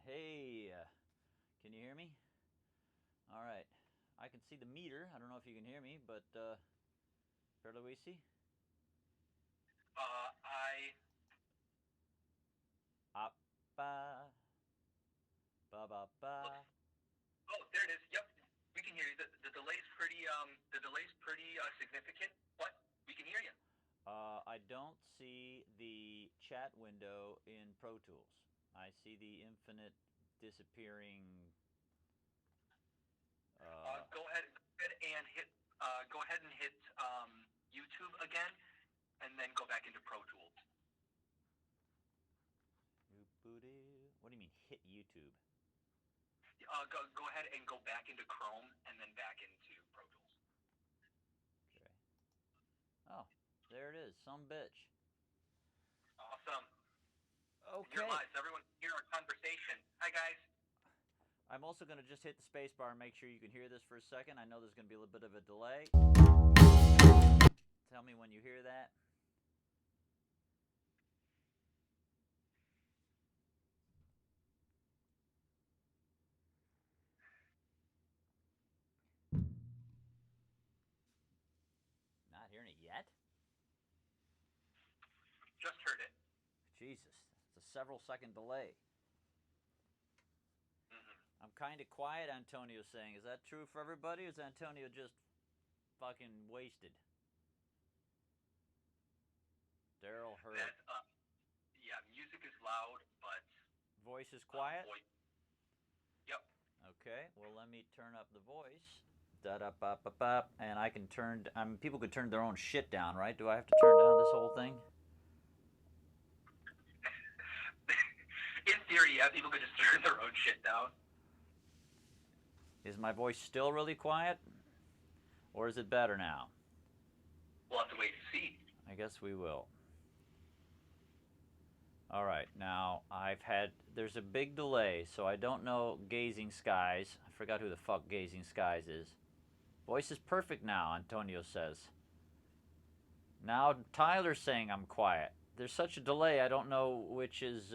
Hey, can you hear me? All right. I can see the meter. I don't know if you can hear me, but Perluisi? I Up, ba, ba, ba, looks. ba. Oh, there it is. Yep, we can hear you. The delay's pretty significant, but we can hear you. I don't see the chat window in Pro Tools. I see the infinite disappearing. Uh, Go ahead and hit YouTube again, and then go back into Pro Tools. what do you mean, hit YouTube? Go ahead and go back into Chrome, and then back into Pro Tools. Okay. Oh, there it is. Some bitch. Awesome. You're Okay. live, so everyone can hear our conversation. Hi, guys. I'm also going to just hit the space bar and make sure you can hear this for a second. I know there's going to be a little bit of a delay. Tell me when you hear that. Not hearing it yet? Just heard it. Jesus, it's a several second delay. Mm-hmm. I'm kind of quiet, Antonio's saying. Is that true for everybody, or is Antonio just fucking wasted? Daryl heard. Yeah, music is loud, but Voice is quiet? voice. Yep. Okay, well, let me turn up the voice. Da da ba ba ba. And I can turn. People could turn their own shit down, right? Do I have to turn down this whole thing? In theory, yeah, people could just turn their own shit down. Is my voice still really quiet? Or is it better now? We'll have to wait and see. I guess we will. All right, now there's a big delay, so I don't know Gazing Skies. I forgot who the fuck Gazing Skies is. Voice is perfect now, Antonio says. Now Tyler's saying I'm quiet. There's such a delay, I don't know which is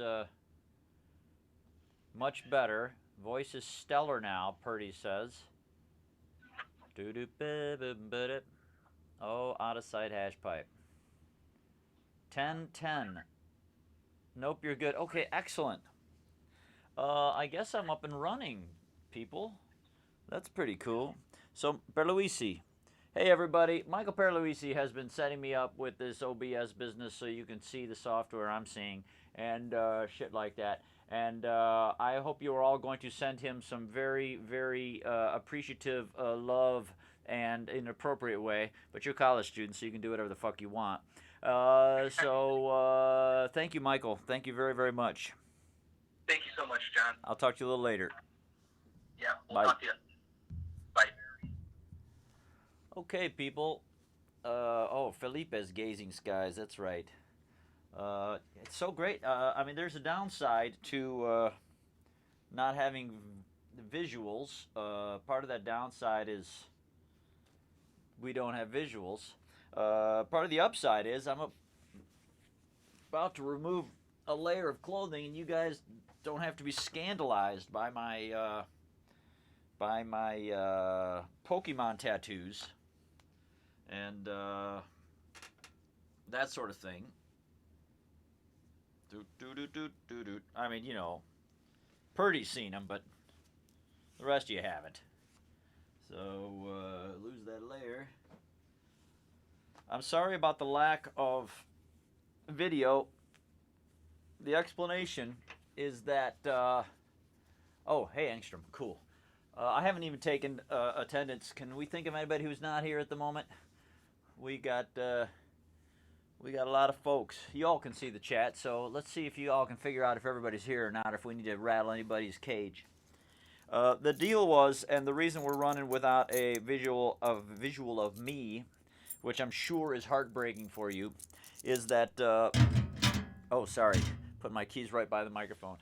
much better. Voice is stellar now, Purdy says. Oh, out of sight hash pipe. 1010. Nope, you're good. Okay, excellent. I guess I'm up and running, people. That's pretty cool. So, Perluisi. Hey, everybody. Michael Perluisi has been setting me up with this OBS business so you can see the software I'm seeing and shit like that. And I hope you are all going to send him some very, very appreciative love and in an appropriate way. But you're college students, so you can do whatever the fuck you want. Thank you, Michael. Thank you very, very much. Thank you so much, John. I'll talk to you a little later. Yeah, we'll Bye. talk to you. Bye. Okay, people. Felipe's Gazing Skies. That's right. It's so great. I mean, there's a downside to not having visuals. Part of that downside is we don't have visuals. Part of the upside is I'm about to remove a layer of clothing, and you guys don't have to be scandalized by my Pokemon tattoos and that sort of thing. I mean, Purdy's seen them, but the rest of you haven't. So, lose that layer. I'm sorry about the lack of video. The explanation is that, oh, hey, Engstrom, cool. I haven't even taken attendance. Can we think of anybody who's not here at the moment? We got a lot of folks. You all can see the chat, so let's see if you all can figure out if everybody's here or not, if we need to rattle anybody's cage. The deal was, and the reason we're running without a visual of me, which I'm sure is heartbreaking for you, is that, oh, sorry, put my keys right by the microphone.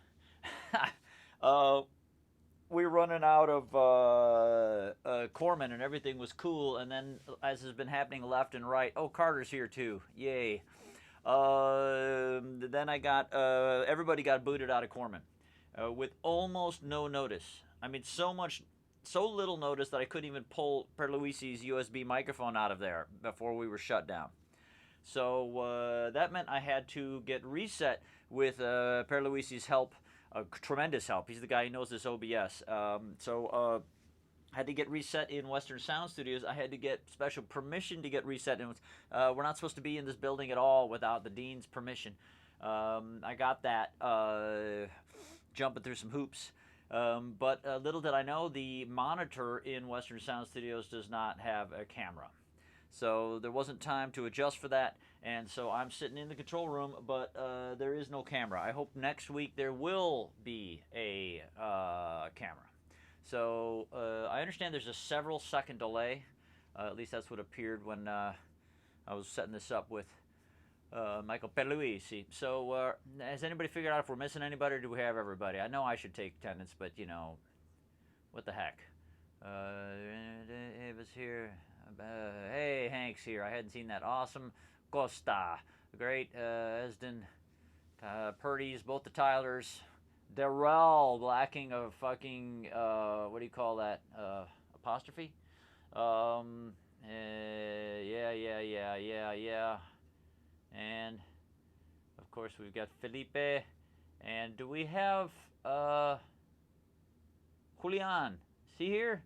We were running out of corpsmen and everything was cool, and then as has been happening left and right, oh, Carter's here too, yay. Then I got everybody got booted out of corpsmen. with almost no notice. I mean, so little notice that I couldn't even pull Perluisi's USB microphone out of there before we were shut down. So that meant I had to get reset with Perluisi's help, tremendous help. He's the guy who knows this OBS. So I had to get reset in Western Sound Studios. I had to get special permission to get reset. And we're not supposed to be in this building at all without the dean's permission. I got that, jumping through some hoops. But little did I know, the monitor in Western Sound Studios does not have a camera. So there wasn't time to adjust for that, and so I'm sitting in the control room, but there is no camera. I hope next week there will be a camera. So I understand there's a several second delay. At least that's what appeared when I was setting this up with Michael Perluisi. So has anybody figured out if we're missing anybody, or do we have everybody? I know I should take attendance, but you know, what the heck? It was here. Hey, Hank's here. I hadn't seen that. Awesome. Costa. Great. Esden. Purdy's. Both the Tylers. Darrell lacking a fucking, what do you call that? Apostrophe? Yeah. And, of course, we've got Felipe. And do we have, Julian? Is he here?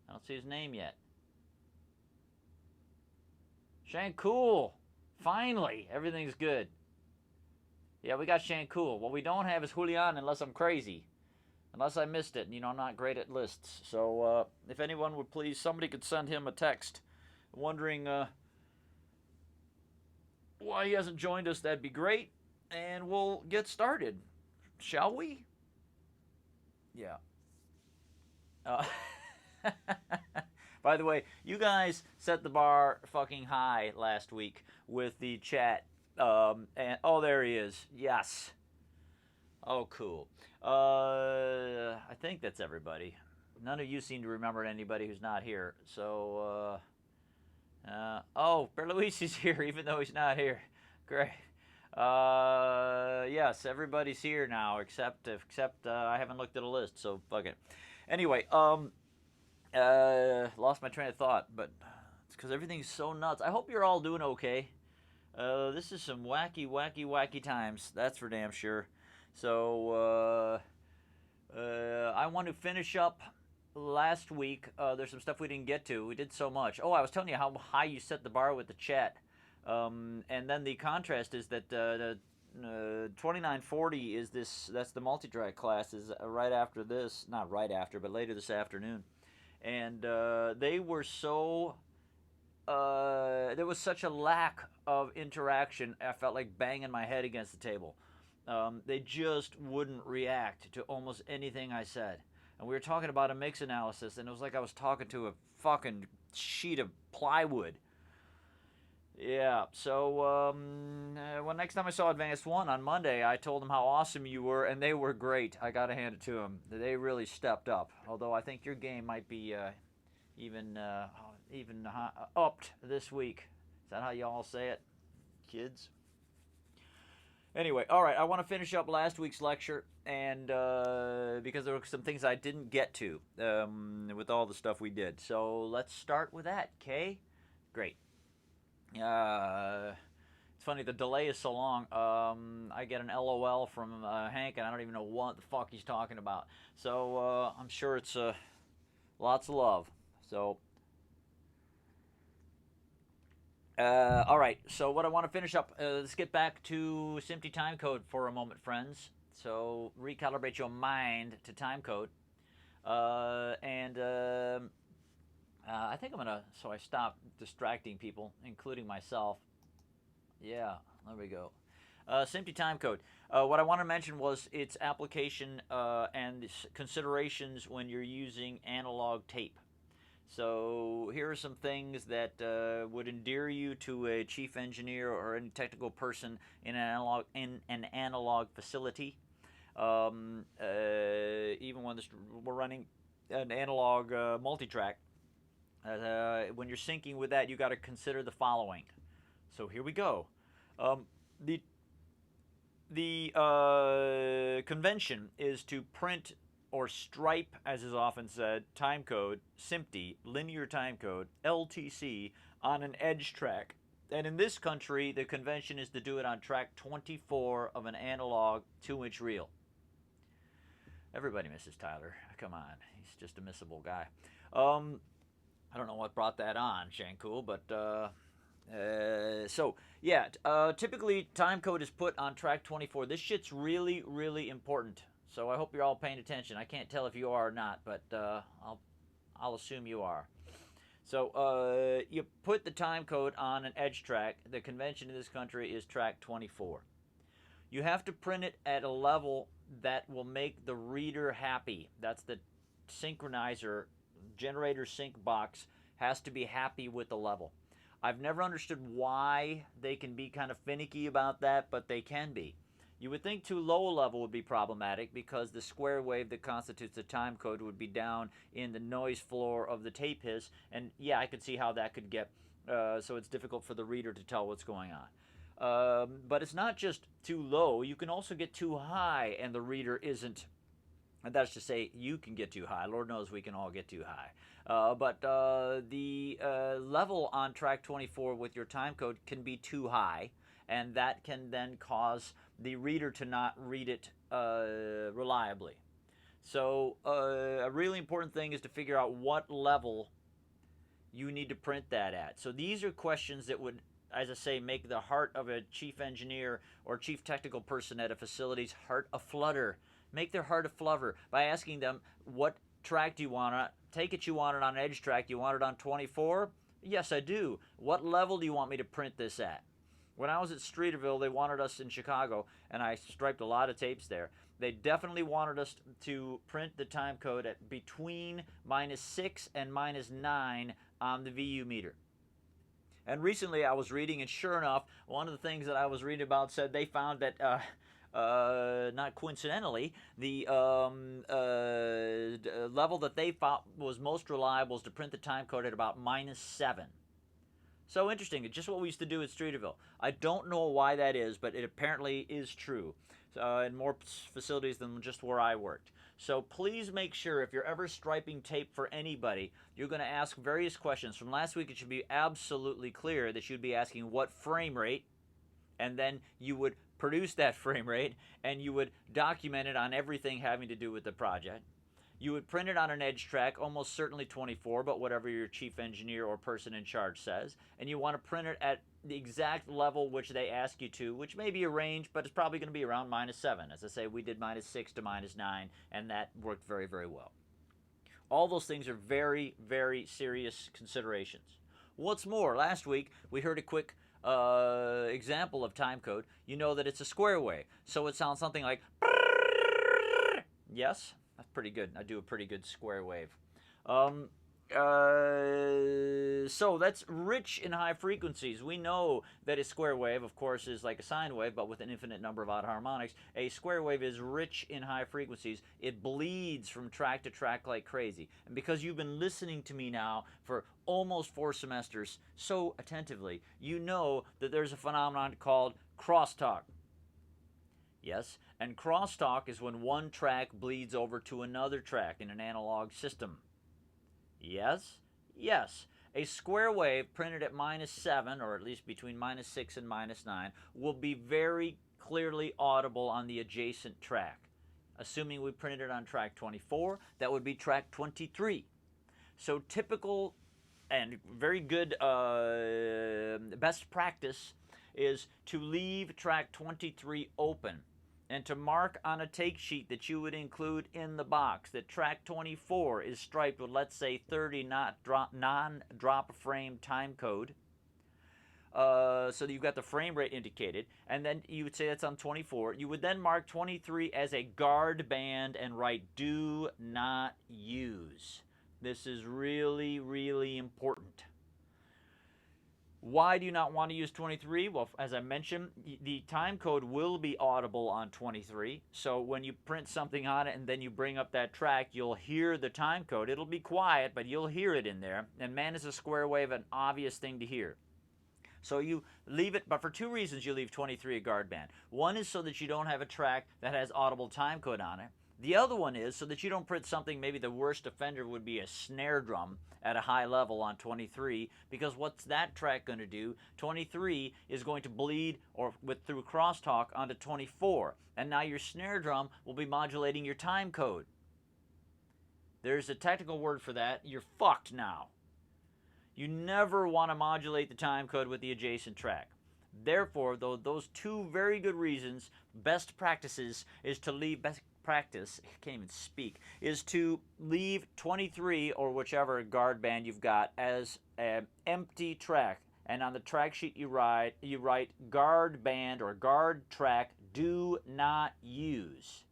I don't see his name yet. Shancool. Finally, everything's good. Yeah, we got Shancool. What we don't have is Julian, unless I'm crazy. Unless I missed it. You know, I'm not great at lists. So, if anyone would please, somebody could send him a text wondering why he hasn't joined us, that'd be great. And we'll get started. Shall we? Yeah. By the way, you guys set the bar fucking high last week with the chat. And oh, there he is. Yes. Oh, cool. I think that's everybody. None of you seem to remember anybody who's not here. So, oh, Perluisi's here, even though he's not here. Great. Yes, everybody's here now, except I haven't looked at a list, so fuck it. Anyway, lost my train of thought, but it's because everything's so nuts. I hope you're all doing okay. This is some wacky times, that's for damn sure. So, I want to finish up last week. There's some stuff we didn't get to. We did so much. Oh, I was telling you how high you set the bar with the chat. And then the contrast is that the 2940 is that's the multi-track class, is right after this. Not right after, but later this afternoon. And they were so... there was such a lack of interaction, I felt like banging my head against the table. They just wouldn't react to almost anything I said. And we were talking about a mix analysis, and it was like I was talking to a fucking sheet of plywood. Yeah, so well, next time I saw Advanced One on Monday, I told them how awesome you were, and they were great. I gotta hand it to them. They really stepped up. Although I think your game might be even upped this week. Is that how you all say it, kids? Anyway, all right, I want to finish up last week's lecture, and because there were some things I didn't get to with all the stuff we did. So let's start with that, okay? Great. It's funny, the delay is so long. I get an LOL from Hank, and I don't even know what the fuck he's talking about. So I'm sure it's lots of love. So, all right. So what I want to finish up, let's get back to SMPTE timecode for a moment, friends. So recalibrate your mind to timecode. I think I'm gonna, so I stop distracting people, including myself. Yeah, there we go. SMPTE timecode. What I want to mention was its application and considerations when you're using analog tape. So here are some things that would endear you to a chief engineer or any technical person in an analog facility. Even when we're running an analog multi-track. When you're syncing with that, you got to consider the following. So here we go. The the convention is to print or stripe, as is often said, timecode, SMPTE, linear timecode, LTC, on an edge track. And in this country, the convention is to do it on track 24 of an analog 2-inch reel. Everybody misses Tyler. Come on, he's just a missable guy. I don't know what brought that on, Shankul, but so yeah, typically time code is put on track 24. This shit's really, really important. So I hope you're all paying attention. I can't tell if you are or not, but I'll assume you are. So you put the time code on an edge track. The convention in this country is track 24. You have to print it at a level that will make the reader happy. That's the synchronizer, generator sync box has to be happy with the level. I've never understood why they can be kind of finicky about that, but they can be. You would think too low a level would be problematic because the square wave that constitutes the time code would be down in the noise floor of the tape hiss, and yeah, I could see how that could get so it's difficult for the reader to tell what's going on. But it's not just too low. You can also get too high, and the reader isn't. And that's to say, you can get too high. Lord knows we can all get too high. But the level on track 24 with your time code can be too high, and that can then cause the reader to not read it reliably. So a really important thing is to figure out what level you need to print that at. So these are questions that would, as I say, make the heart of a chief engineer or chief technical person at a facility's heart aflutter. Make their heart aflutter by asking them, what track do you want it? Take it you want it on edge track. You want it on 24? Yes, I do. What level do you want me to print this at? When I was at Streeterville, they wanted us in Chicago, and I striped a lot of tapes there. They definitely wanted us to print the time code at between -6 and -9 on the VU meter. And recently I was reading, and sure enough, one of the things that I was reading about said they found that, not coincidentally, the level that they thought was most reliable is to print the time code at about -7. So interesting. It's just what we used to do at Streeterville. I don't know why that is, but it apparently is true in more facilities than just where I worked. So please make sure if you're ever striping tape for anybody, you're going to ask various questions. From last week, it should be absolutely clear that you'd be asking what frame rate, and then you would produce that frame rate, and you would document it on everything having to do with the project. You would print it on an edge track, almost certainly 24, but whatever your chief engineer or person in charge says. And you want to print it at the exact level which they ask you to, which may be a range, but it's probably going to be around -7. As I say, we did -6 to -9, and that worked very, very well. All those things are very, very serious considerations. What's more, last week we heard a quick example of time code. You know that it's a square wave, so it sounds something like, yes? That's pretty good. I do a pretty good square wave. So that's rich in high frequencies. We know that a square wave, of course, is like a sine wave, but with an infinite number of odd harmonics. A square wave is rich in high frequencies. It bleeds from track to track like crazy. And because you've been listening to me now for almost 4 semesters so attentively, you know that there's a phenomenon called crosstalk. Yes, and crosstalk is when one track bleeds over to another track in an analog system. Yes? Yes. A square wave printed at -7, or at least between -6 and -9, will be very clearly audible on the adjacent track. Assuming we printed it on track 24, that would be track 23. So typical and very good best practice is to leave track 23 open and to mark on a take sheet that you would include in the box that track 24 is striped with, let's say, 30 non-drop frame time code. So that you've got the frame rate indicated, and then you would say that's on 24. You would then mark 23 as a guard band and write "do not use." This is really, really important. Why do you not want to use 23? Well, as I mentioned, the time code will be audible on 23. So when you print something on it and then you bring up that track, you'll hear the time code. It'll be quiet, but you'll hear it in there. And man, is a square wave an obvious thing to hear. So you leave it, but for two reasons you leave 23 a guard band. One is so that you don't have a track that has audible timecode on it. The other one is so that you don't print something, maybe the worst offender would be a snare drum at a high level on 23, because what's that track going to do? 23 is going to bleed through crosstalk onto 24, and now your snare drum will be modulating your time code. There's a technical word for that. You're fucked now. You never want to modulate the time code with the adjacent track. Therefore, though, those two very good reasons, best practices is to leave, best practice, I can't even speak, is to leave 23 or whichever guard band you've got as an empty track. And on the track sheet you write guard band or guard track, do not use.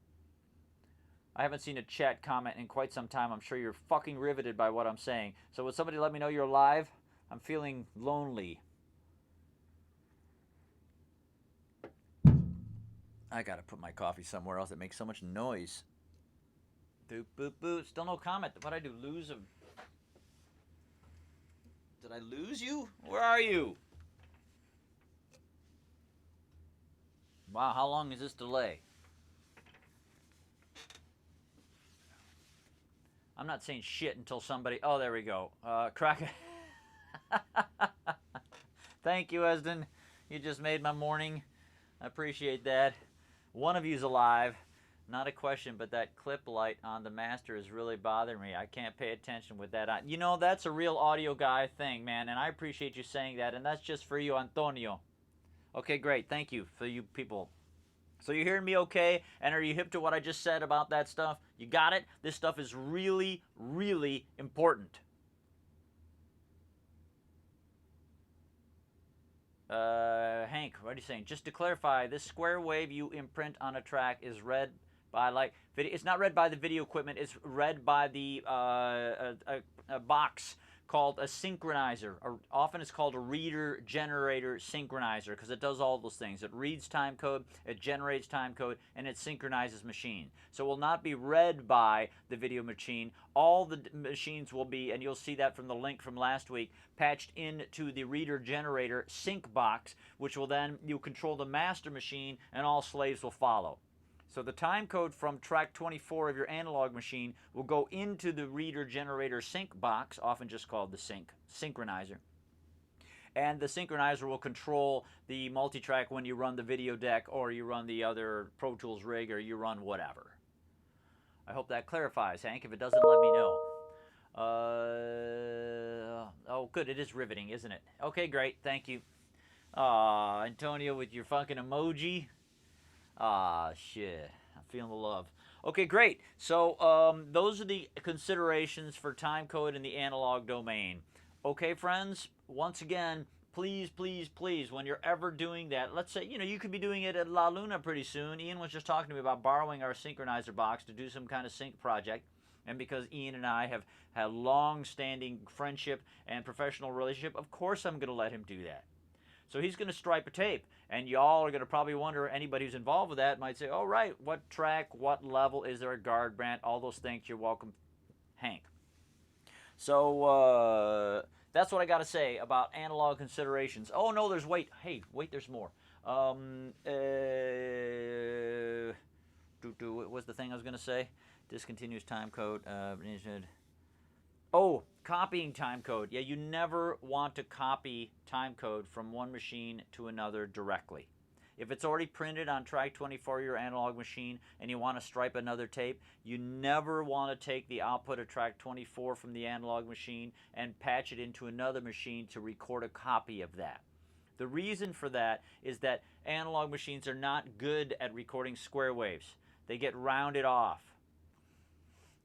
I haven't seen a chat comment in quite some time. I'm sure you're fucking riveted by what I'm saying. So would somebody let me know you're live? I'm feeling lonely. I gotta put my coffee somewhere else. It makes so much noise. Boop, boop, boop. Still no comment. What'd I do? Did I lose you? Where are you? Wow, how long is this delay? I'm not saying shit until somebody... Oh, there we go. Crack... Thank you, Esden. You just made my morning. I appreciate that. One of you's alive. Not a question, but that clip light on the master is really bothering me. I can't pay attention with that on. You know, that's a real audio guy thing, man, and I appreciate you saying that, and that's just for you, Antonio. Okay, great. Thank you for you people. So you're hearing me okay? And are you hip to what I just said about that stuff? You got it? This stuff is really, really important. Hank, what are you saying? Just to clarify, this square wave you imprint on a track is read by it's not read by the video equipment. It's read by the a box called a synchronizer, or often it's called a reader generator synchronizer, because it does all those things. It reads time code, it generates time code, and it synchronizes machine. So it will not be read by the video machine. All the machines will be, and you'll see that from the link from last week, patched into the reader generator sync box, which will then, you control the master machine, and all slaves will follow. So the time code from track 24 of your analog machine will go into the reader generator sync box, often just called the synchronizer. And the synchronizer will control the multitrack when you run the video deck, or you run the other Pro Tools rig, or you run whatever. I hope that clarifies, Hank. If it doesn't, let me know. Oh, good. It is riveting, isn't it? Okay, great. Thank you. Antonio with your fucking emoji. Shit. I'm feeling the love. Okay, great. So, those are the considerations for timecode in the analog domain. Okay, friends, once again, please, please, please, when you're ever doing that, let's say, you could be doing it at La Luna pretty soon. Ian was just talking to me about borrowing our synchronizer box to do some kind of sync project. And because Ian and I have had long-standing friendship and professional relationship, of course I'm going to let him do that. So he's going to stripe a tape, and y'all are going to probably wonder, anybody who's involved with that might say, oh, right, what track, what level, is there a guard band, all those things. You're welcome, Hank. So that's what I got to say about analog considerations. Oh, no, there's, wait, there's more. What was the thing I was going to say? Discontinuous time code. Oh, copying time code. Yeah, you never want to copy time code from one machine to another directly. If it's already printed on track 24 of your analog machine and you want to stripe another tape, you never want to take the output of track 24 from the analog machine and patch it into another machine to record a copy of that. The reason for that is that analog machines are not good at recording square waves. They get rounded off.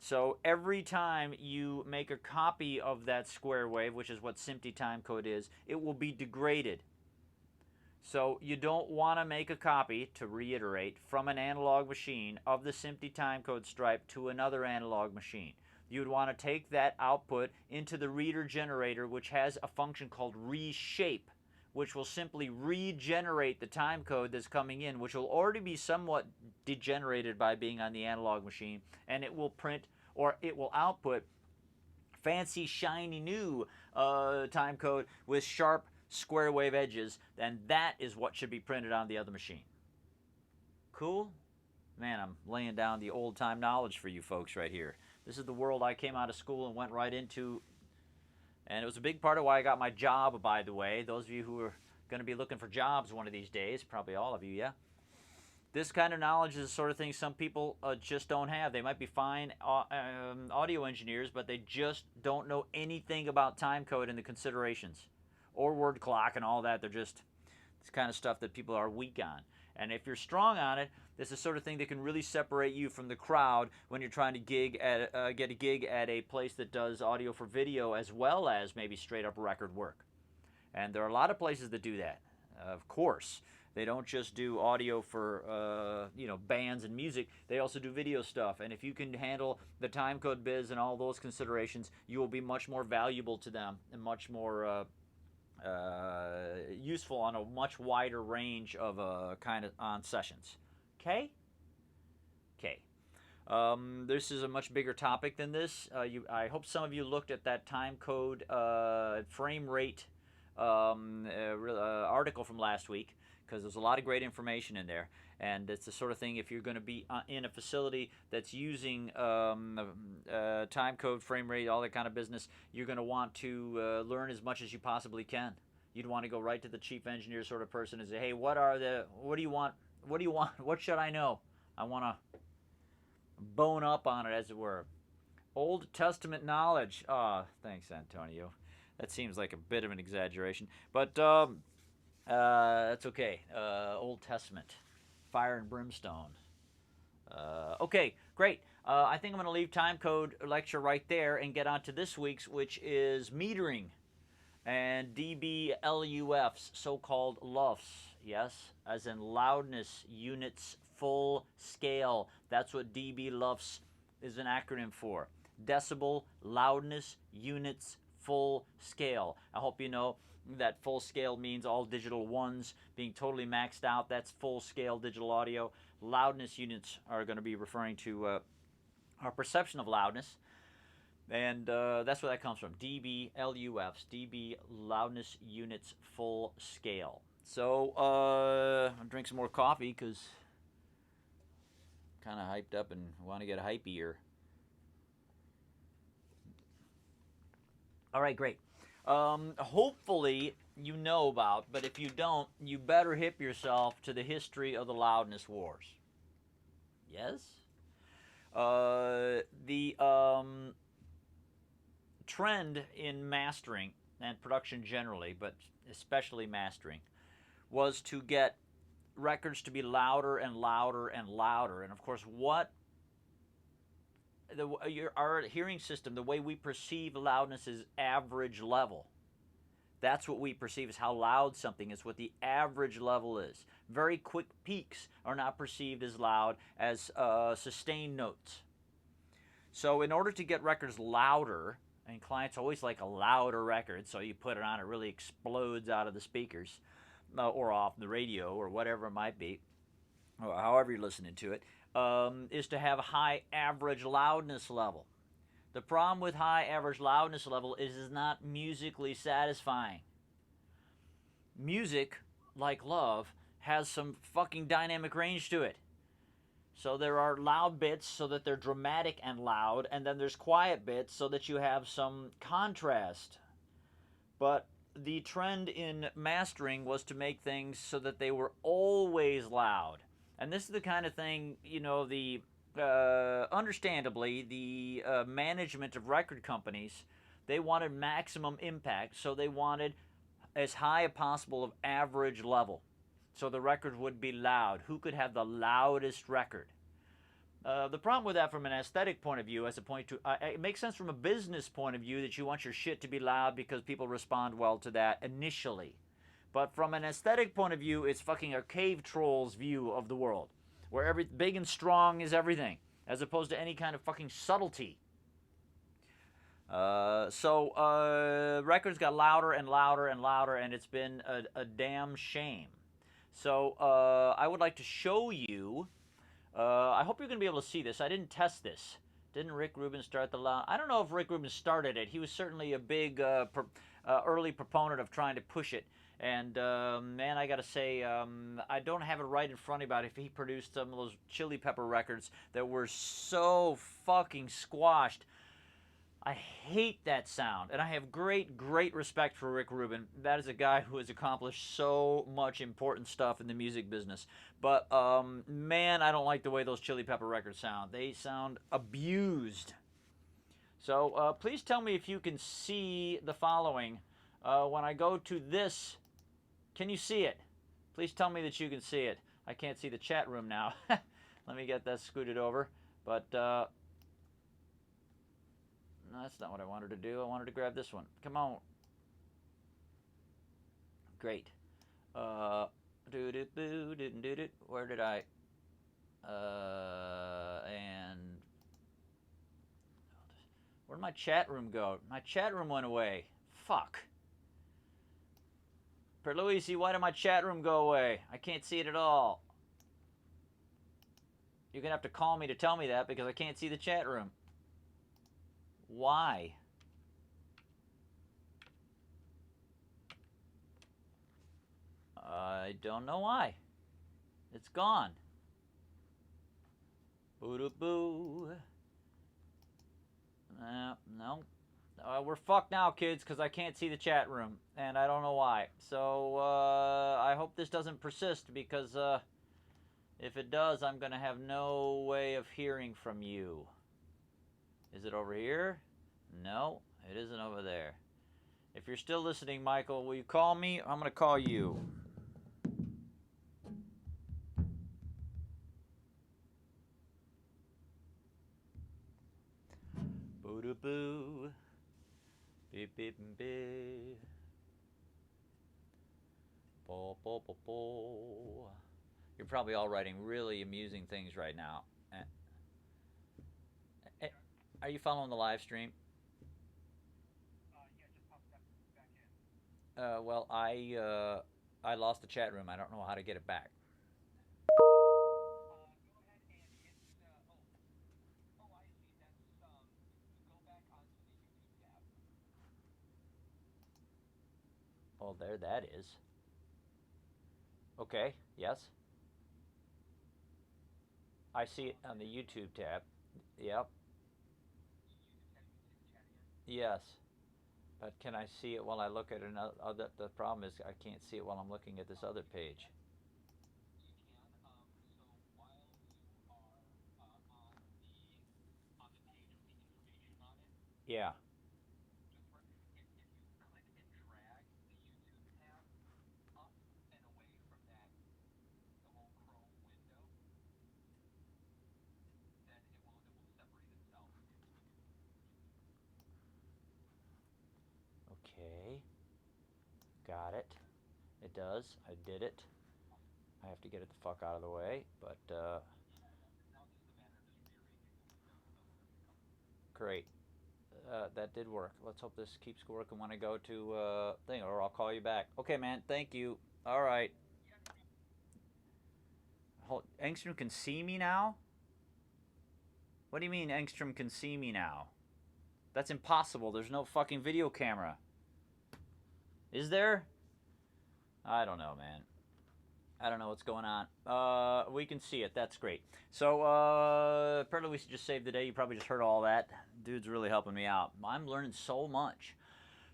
So every time you make a copy of that square wave, which is what SMPTE timecode is, it will be degraded. So you don't want to make a copy, to reiterate, from an analog machine of the SMPTE timecode stripe to another analog machine. You would want to take that output into the reader generator, which has a function called reshape, which will simply regenerate the timecode that's coming in, which will already be somewhat degenerated by being on the analog machine, and it will print, or it will output fancy, shiny new timecode with sharp square wave edges, and that is what should be printed on the other machine. Cool? Man, I'm laying down the old time knowledge for you folks right here. This is the world I came out of school and went right into, and it was a big part of why I got my job, by the way. Those of you who are going to be looking for jobs one of these days, probably all of you, yeah? This kind of knowledge is the sort of thing some people just don't have. They might be fine audio engineers, but they just don't know anything about time code and the considerations, or word clock and all that. They're just, it's kind of stuff that people are weak on. And if you're strong on it, this is the sort of thing that can really separate you from the crowd when you're trying to get a gig at a place that does audio for video as well as maybe straight up record work. And there are a lot of places that do that, of course. They don't just do audio for bands and music. They also do video stuff. And if you can handle the timecode biz and all those considerations, you will be much more valuable to them and much more useful on a much wider range of kind of on sessions. Okay? Okay. This is a much bigger topic than this. I hope some of you looked at that timecode frame rate article from last week, because there's a lot of great information in there, and it's the sort of thing, if you're going to be in a facility that's using time code, frame rate, all that kind of business, you're going to want to learn as much as you possibly can. You'd want to go right to the chief engineer sort of person and say, hey, what do you want, what should I know? I want to bone up on it, as it were. Old Testament knowledge. Thanks, Antonio. That seems like a bit of an exaggeration, but that's okay. Old Testament, fire and brimstone. Okay, great. I think I'm going to leave timecode lecture right there and get on to this week's, which is metering and dBLufs, so-called LUFs. Yes, as in loudness units full scale. That's what dBLufs is an acronym for. Decibel loudness units full scale. I hope you know that full scale means all digital ones being totally maxed out. That's full scale digital audio. Loudness units are going to be referring to our perception of loudness, and that's where that comes from. dBLufs, dB loudness units full scale. So I'll drink some more coffee because I'm kind of hyped up and want to get hypier. All right, great. Hopefully you know about, but if you don't, you better hip yourself to the history of the loudness wars. Yes? The trend in mastering and production generally, but especially mastering, was to get records to be louder and louder and louder. And of course, our hearing system, the way we perceive loudness is average level. That's what we perceive as how loud something is, what the average level is. Very quick peaks are not perceived as loud as sustained notes. So in order to get records louder, and clients always like a louder record, so you put it on, it really explodes out of the speakers or off the radio or whatever it might be, or however you're listening to it, is to have a high average loudness level. The problem with high average loudness level is it's not musically satisfying. Music, like love, has some fucking dynamic range to it. So there are loud bits so that they're dramatic and loud, and then there's quiet bits so that you have some contrast. But the trend in mastering was to make things so that they were always loud. And this is the kind of thing, understandably, the management of record companies, they wanted maximum impact, so they wanted as high as possible of average level. So the record would be loud. Who could have the loudest record? The problem with that from an aesthetic point of view, as a point to, it makes sense from a business point of view that you want your shit to be loud because people respond well to that initially. But from an aesthetic point of view, it's fucking a cave troll's view of the world, where every big and strong is everything, as opposed to any kind of fucking subtlety. Records got louder and louder and louder, and it's been a damn shame. So I would like to show you, I hope you're going to be able to see this. I didn't test this. Didn't Rick Rubin start the loud? I don't know if Rick Rubin started it. He was certainly a big early proponent of trying to push it. And man, I gotta say, I don't have it right in front of me about if he produced some of those Chili Pepper records that were so fucking squashed. I hate that sound, and I have great, great respect for Rick Rubin. That is a guy who has accomplished so much important stuff in the music business. But man, I don't like the way those Chili Pepper records sound. They sound abused. So please tell me if you can see the following. When I go to this, can you see it? Please tell me that you can see it. I can't see the chat room now. Let me get that scooted over. But no, that's not what I wanted to do. I wanted to grab this one. Come on. Great. Where did I? And where'd my chat room go? My chat room went away. Fuck. Perluisi, why did my chat room go away? I can't see it at all. You're gonna have to call me to tell me that because I can't see the chat room. Why? I don't know why. It's gone. Boo-doo-boo. No. We're fucked now, kids, because I can't see the chat room, and I don't know why. So I hope this doesn't persist, because if it does, I'm going to have no way of hearing from you. Is it over here? No, it isn't over there. If you're still listening, Michael, will you call me? I'm going to call you. Boo-doo-boo. Beep, beep, beep. Bo, bo, bo, bo. You're probably all writing really amusing things right now. Are you following the live stream? Yeah, just popped back in. Well, I lost the chat room. I don't know how to get it back. Go ahead, Andy. It's I see. That's go back onto the YouTube tab. Oh, there that is. Okay, yes. I see it on the YouTube tab. Yep. Yes. But can I see it while I look at another? The problem is I can't see it while I'm looking at this other page. Yeah. Okay. Got it. It does. I did it. I have to get it the fuck out of the way, but great. That did work. Let's hope this keeps working when I go to thing, or I'll call you back. Okay, man. Thank you. All right. Engstrom can see me now? What do you mean Engstrom can see me now? That's impossible. There's no fucking video camera. Is there? I don't know, man. I don't know what's going on. We can see it. That's great. So, apparently we just saved the day. You probably just heard all that. Dude's really helping me out. I'm learning so much.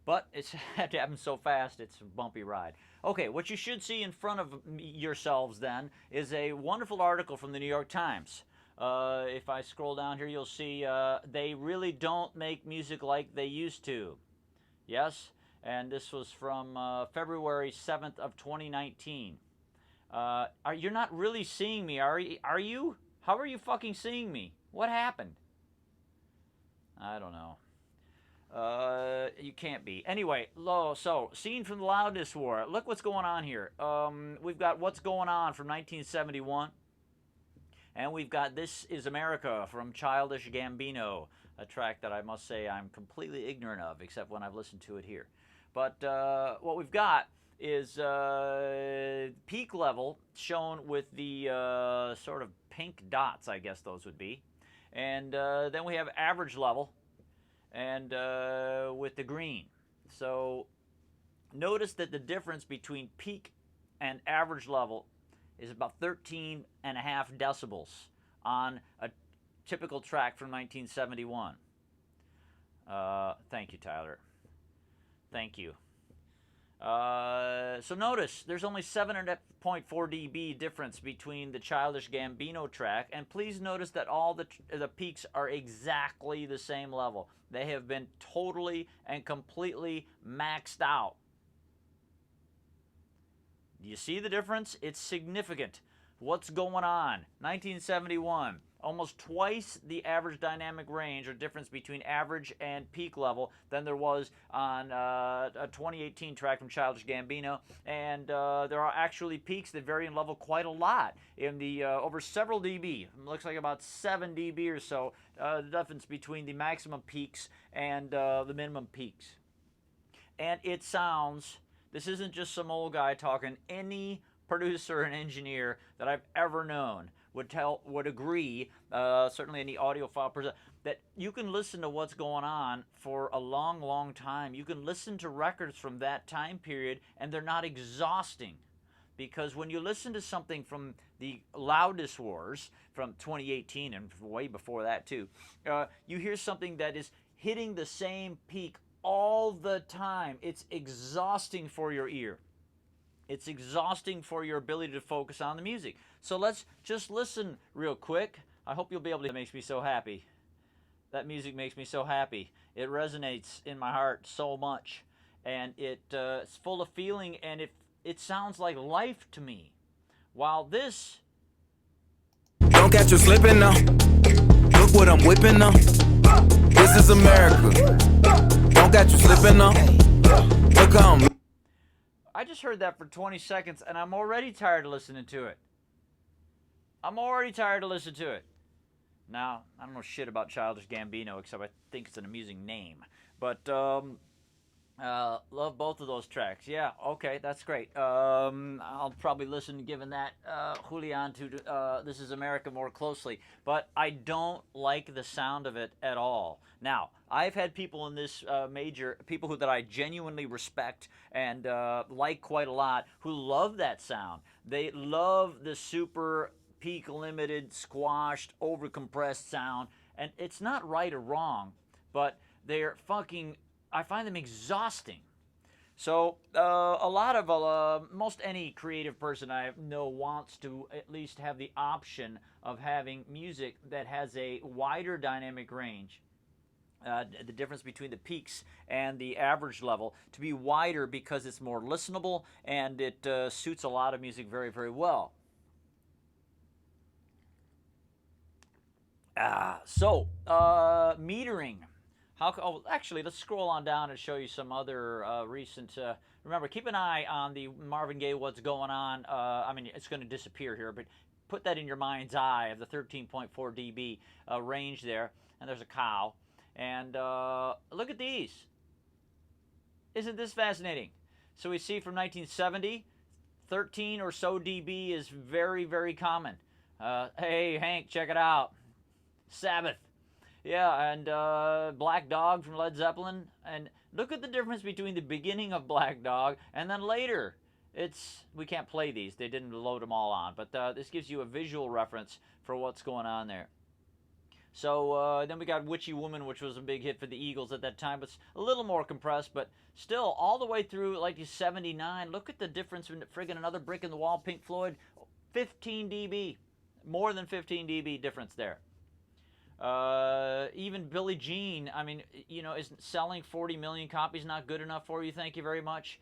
But it's had to happen so fast, it's a bumpy ride. Okay, what you should see in front of yourselves then is a wonderful article from the New York Times. If I scroll down here, you'll see they really don't make music like they used to. Yes? And this was from February 7th of 2019. You're not really seeing me, are you? How are you fucking seeing me? What happened? I don't know. You can't be. Anyway, so scene from the Loudness War. Look what's going on here. We've got What's Going On from 1971. And we've got This Is America from Childish Gambino, a track that I must say I'm completely ignorant of, except when I've listened to it here. But what we've got is peak level shown with the sort of pink dots, I guess those would be. And then we have average level and with the green. So notice that the difference between peak and average level is about 13.5 decibels on a typical track from 1971. Thank you, Tyler. Thank you. So notice there's only 7.4 dB difference between the Childish Gambino track, and please notice that all the peaks are exactly the same level. They have been totally and completely maxed out. Do you see the difference? It's significant. What's going on? 1971, almost twice the average dynamic range or difference between average and peak level than there was on a 2018 track from Childish Gambino. And there are actually peaks that vary in level quite a lot in the over several dB. It looks like about 7 dB or so, the difference between the maximum peaks and the minimum peaks. And it sounds, this isn't just some old guy talking, any producer and engineer that I've ever known would agree, certainly any audiophile person, that you can listen to what's going on for a long, long time. You can listen to records from that time period and they're not exhausting. Because when you listen to something from the Loudness Wars from 2018 and way before that too, you hear something that is hitting the same peak all the time. It's exhausting for your ear. It's exhausting for your ability to focus on the music. So let's just listen real quick. I hope you'll be able to. It makes me so happy. That music makes me so happy. It resonates in my heart so much. And it's full of feeling, and it sounds like life to me. While this... Don't catch you slipping now. Look what I'm whipping now. This is America. Don't catch you slipping now. Look how I'm... I just heard that for 20 seconds, and I'm already tired of listening to it. I'm already tired of listening to it. Now, I don't know shit about Childish Gambino, except I think it's an amusing name. But, love both of those tracks. Yeah, okay, that's great. I'll probably listen, given that, Julian, to This Is America more closely. But I don't like the sound of it at all. Now, I've had people in this people that I genuinely respect and like quite a lot, who love that sound. They love the super peak limited, squashed, overcompressed sound. And it's not right or wrong, but they're fucking... I find them exhausting. So a lot of most any creative person I know wants to at least have the option of having music that has a wider dynamic range. The difference between the peaks and the average level to be wider because it's more listenable and it suits a lot of music very, very well. Metering. Actually, let's scroll on down and show you some other recent... remember, keep an eye on the Marvin Gaye What's Going On. I mean, it's going to disappear here, but put that in your mind's eye of the 13.4 dB range there. And there's a cow. And look at these. Isn't this fascinating? So we see from 1970, 13 or so dB is very, very common. Hey, Hank, check it out. Sabbath. Yeah, and Black Dog from Led Zeppelin. And look at the difference between the beginning of Black Dog and then later. We can't play these. They didn't load them all on. But this gives you a visual reference for what's going on there. So then we got Witchy Woman, which was a big hit for the Eagles at that time. But it's a little more compressed, but still all the way through like 79. Look at the difference in friggin' Another Brick in the Wall, Pink Floyd. 15 dB. More than 15 dB difference there. Even Billie Jean, I mean, you know, is selling 40 million copies not good enough for you? Thank you very much.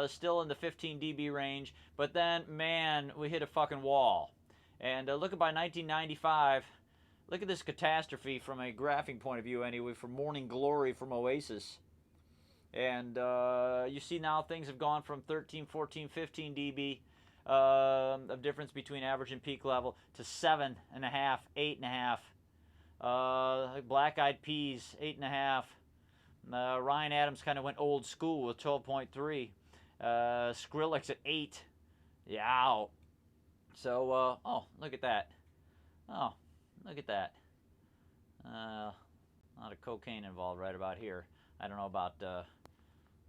Still in the 15 dB range. But then, man, we hit a fucking wall. And look at by 1995, look at this catastrophe from a graphing point of view anyway, for Morning Glory from Oasis. And you see now things have gone from 13, 14, 15 dB of difference between average and peak level to 7.5, 8.5. Black Eyed Peas, 8.5. Ryan Adams kind of went old school with 12.3. Skrillex at 8. Yeah. So, oh, look at that. Oh, look at that. A lot of cocaine involved right about here. I don't know about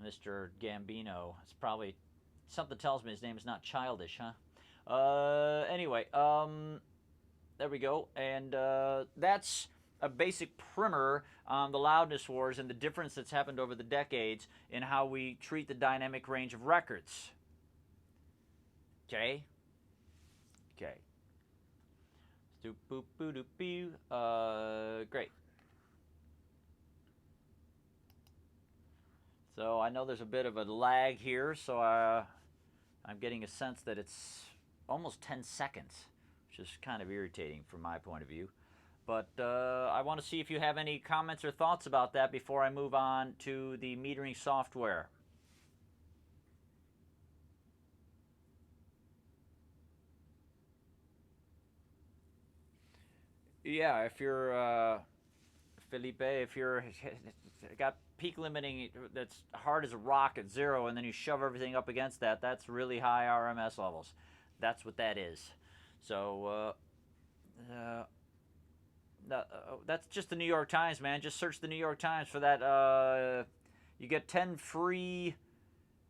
Mr. Gambino. It's probably, something tells me his name is not Childish, huh? Anyway, there we go. And that's a basic primer on the loudness wars and the difference that's happened over the decades in how we treat the dynamic range of records. Okay? Okay. Great. So I know there's a bit of a lag here, so I'm getting a sense that it's almost 10 seconds, which is kind of irritating from my point of view. But I want to see if you have any comments or thoughts about that before I move on to the metering software. Yeah, if you're Felipe, if you're got peak limiting that's hard as a rock at 0, and then you shove everything up against that, that's really high RMS levels. That's what that is. So that's just the New York Times, man. Just search the New York Times for that. You get 10 free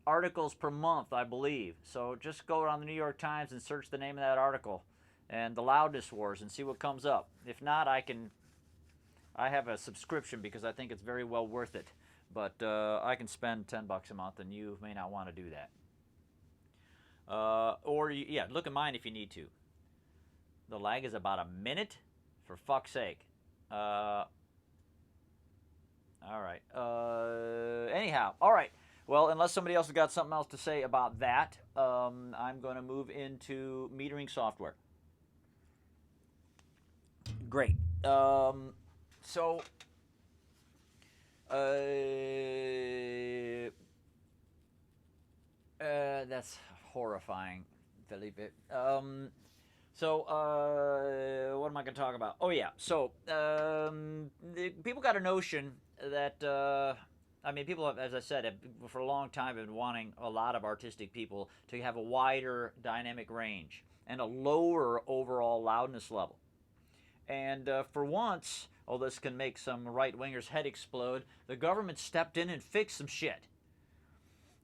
articles per month, I believe. So just go on the New York Times and search the name of that article and the loudness wars and see what comes up. If not, I have a subscription because I think it's very well worth it. But I can spend $10 a month, and you may not want to do that. Or yeah, look at mine if you need to. The lag is about a minute. For fuck's sake. All right. Anyhow, all right. Well, unless somebody else has got something else to say about that, I'm going to move into metering software. Great. So, that's horrifying, Felipe. So, what am I going to talk about? Oh, yeah. So, people got a notion that, people have, as I said, have, for a long time been wanting a lot of artistic people to have a wider dynamic range and a lower overall loudness level. And for once, this can make some right-wingers' head explode, the government stepped in and fixed some shit.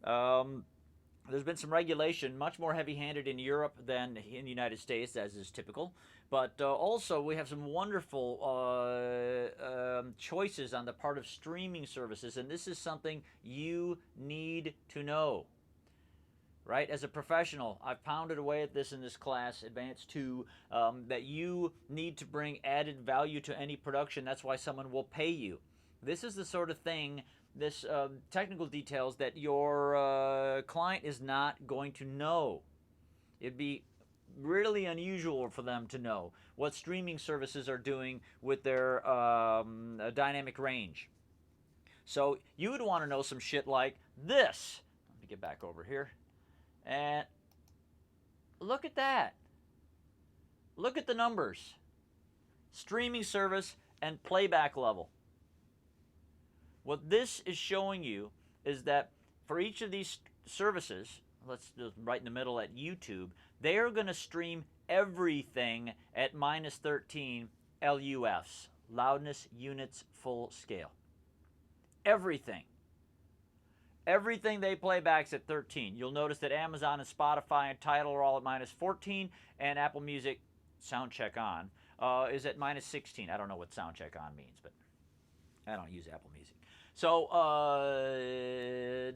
There's been some regulation, much more heavy-handed in Europe than in the United States, as is typical. But also, we have some wonderful choices on the part of streaming services, and this is something you need to know. Right? As a professional, I've pounded away at this in this class, Advanced 2, that you need to bring added value to any production. That's why someone will pay you. This is the sort of thing, this technical details that your client is not going to know. It'd be really unusual for them to know what streaming services are doing with their dynamic range. So you would want to know some shit like this. Let me get back over here. And look at that. Look at the numbers. Streaming service and playback level. What this is showing you is that for each of these services, let's just right in the middle at YouTube, they are going to stream everything at minus 13 LUFs, loudness units full scale. Everything. Everything they play back's at 13. You'll notice that Amazon and Spotify and Tidal are all at minus 14, and Apple Music, Soundcheck On, is at minus 16. I don't know what Soundcheck On means, but I don't use Apple Music. So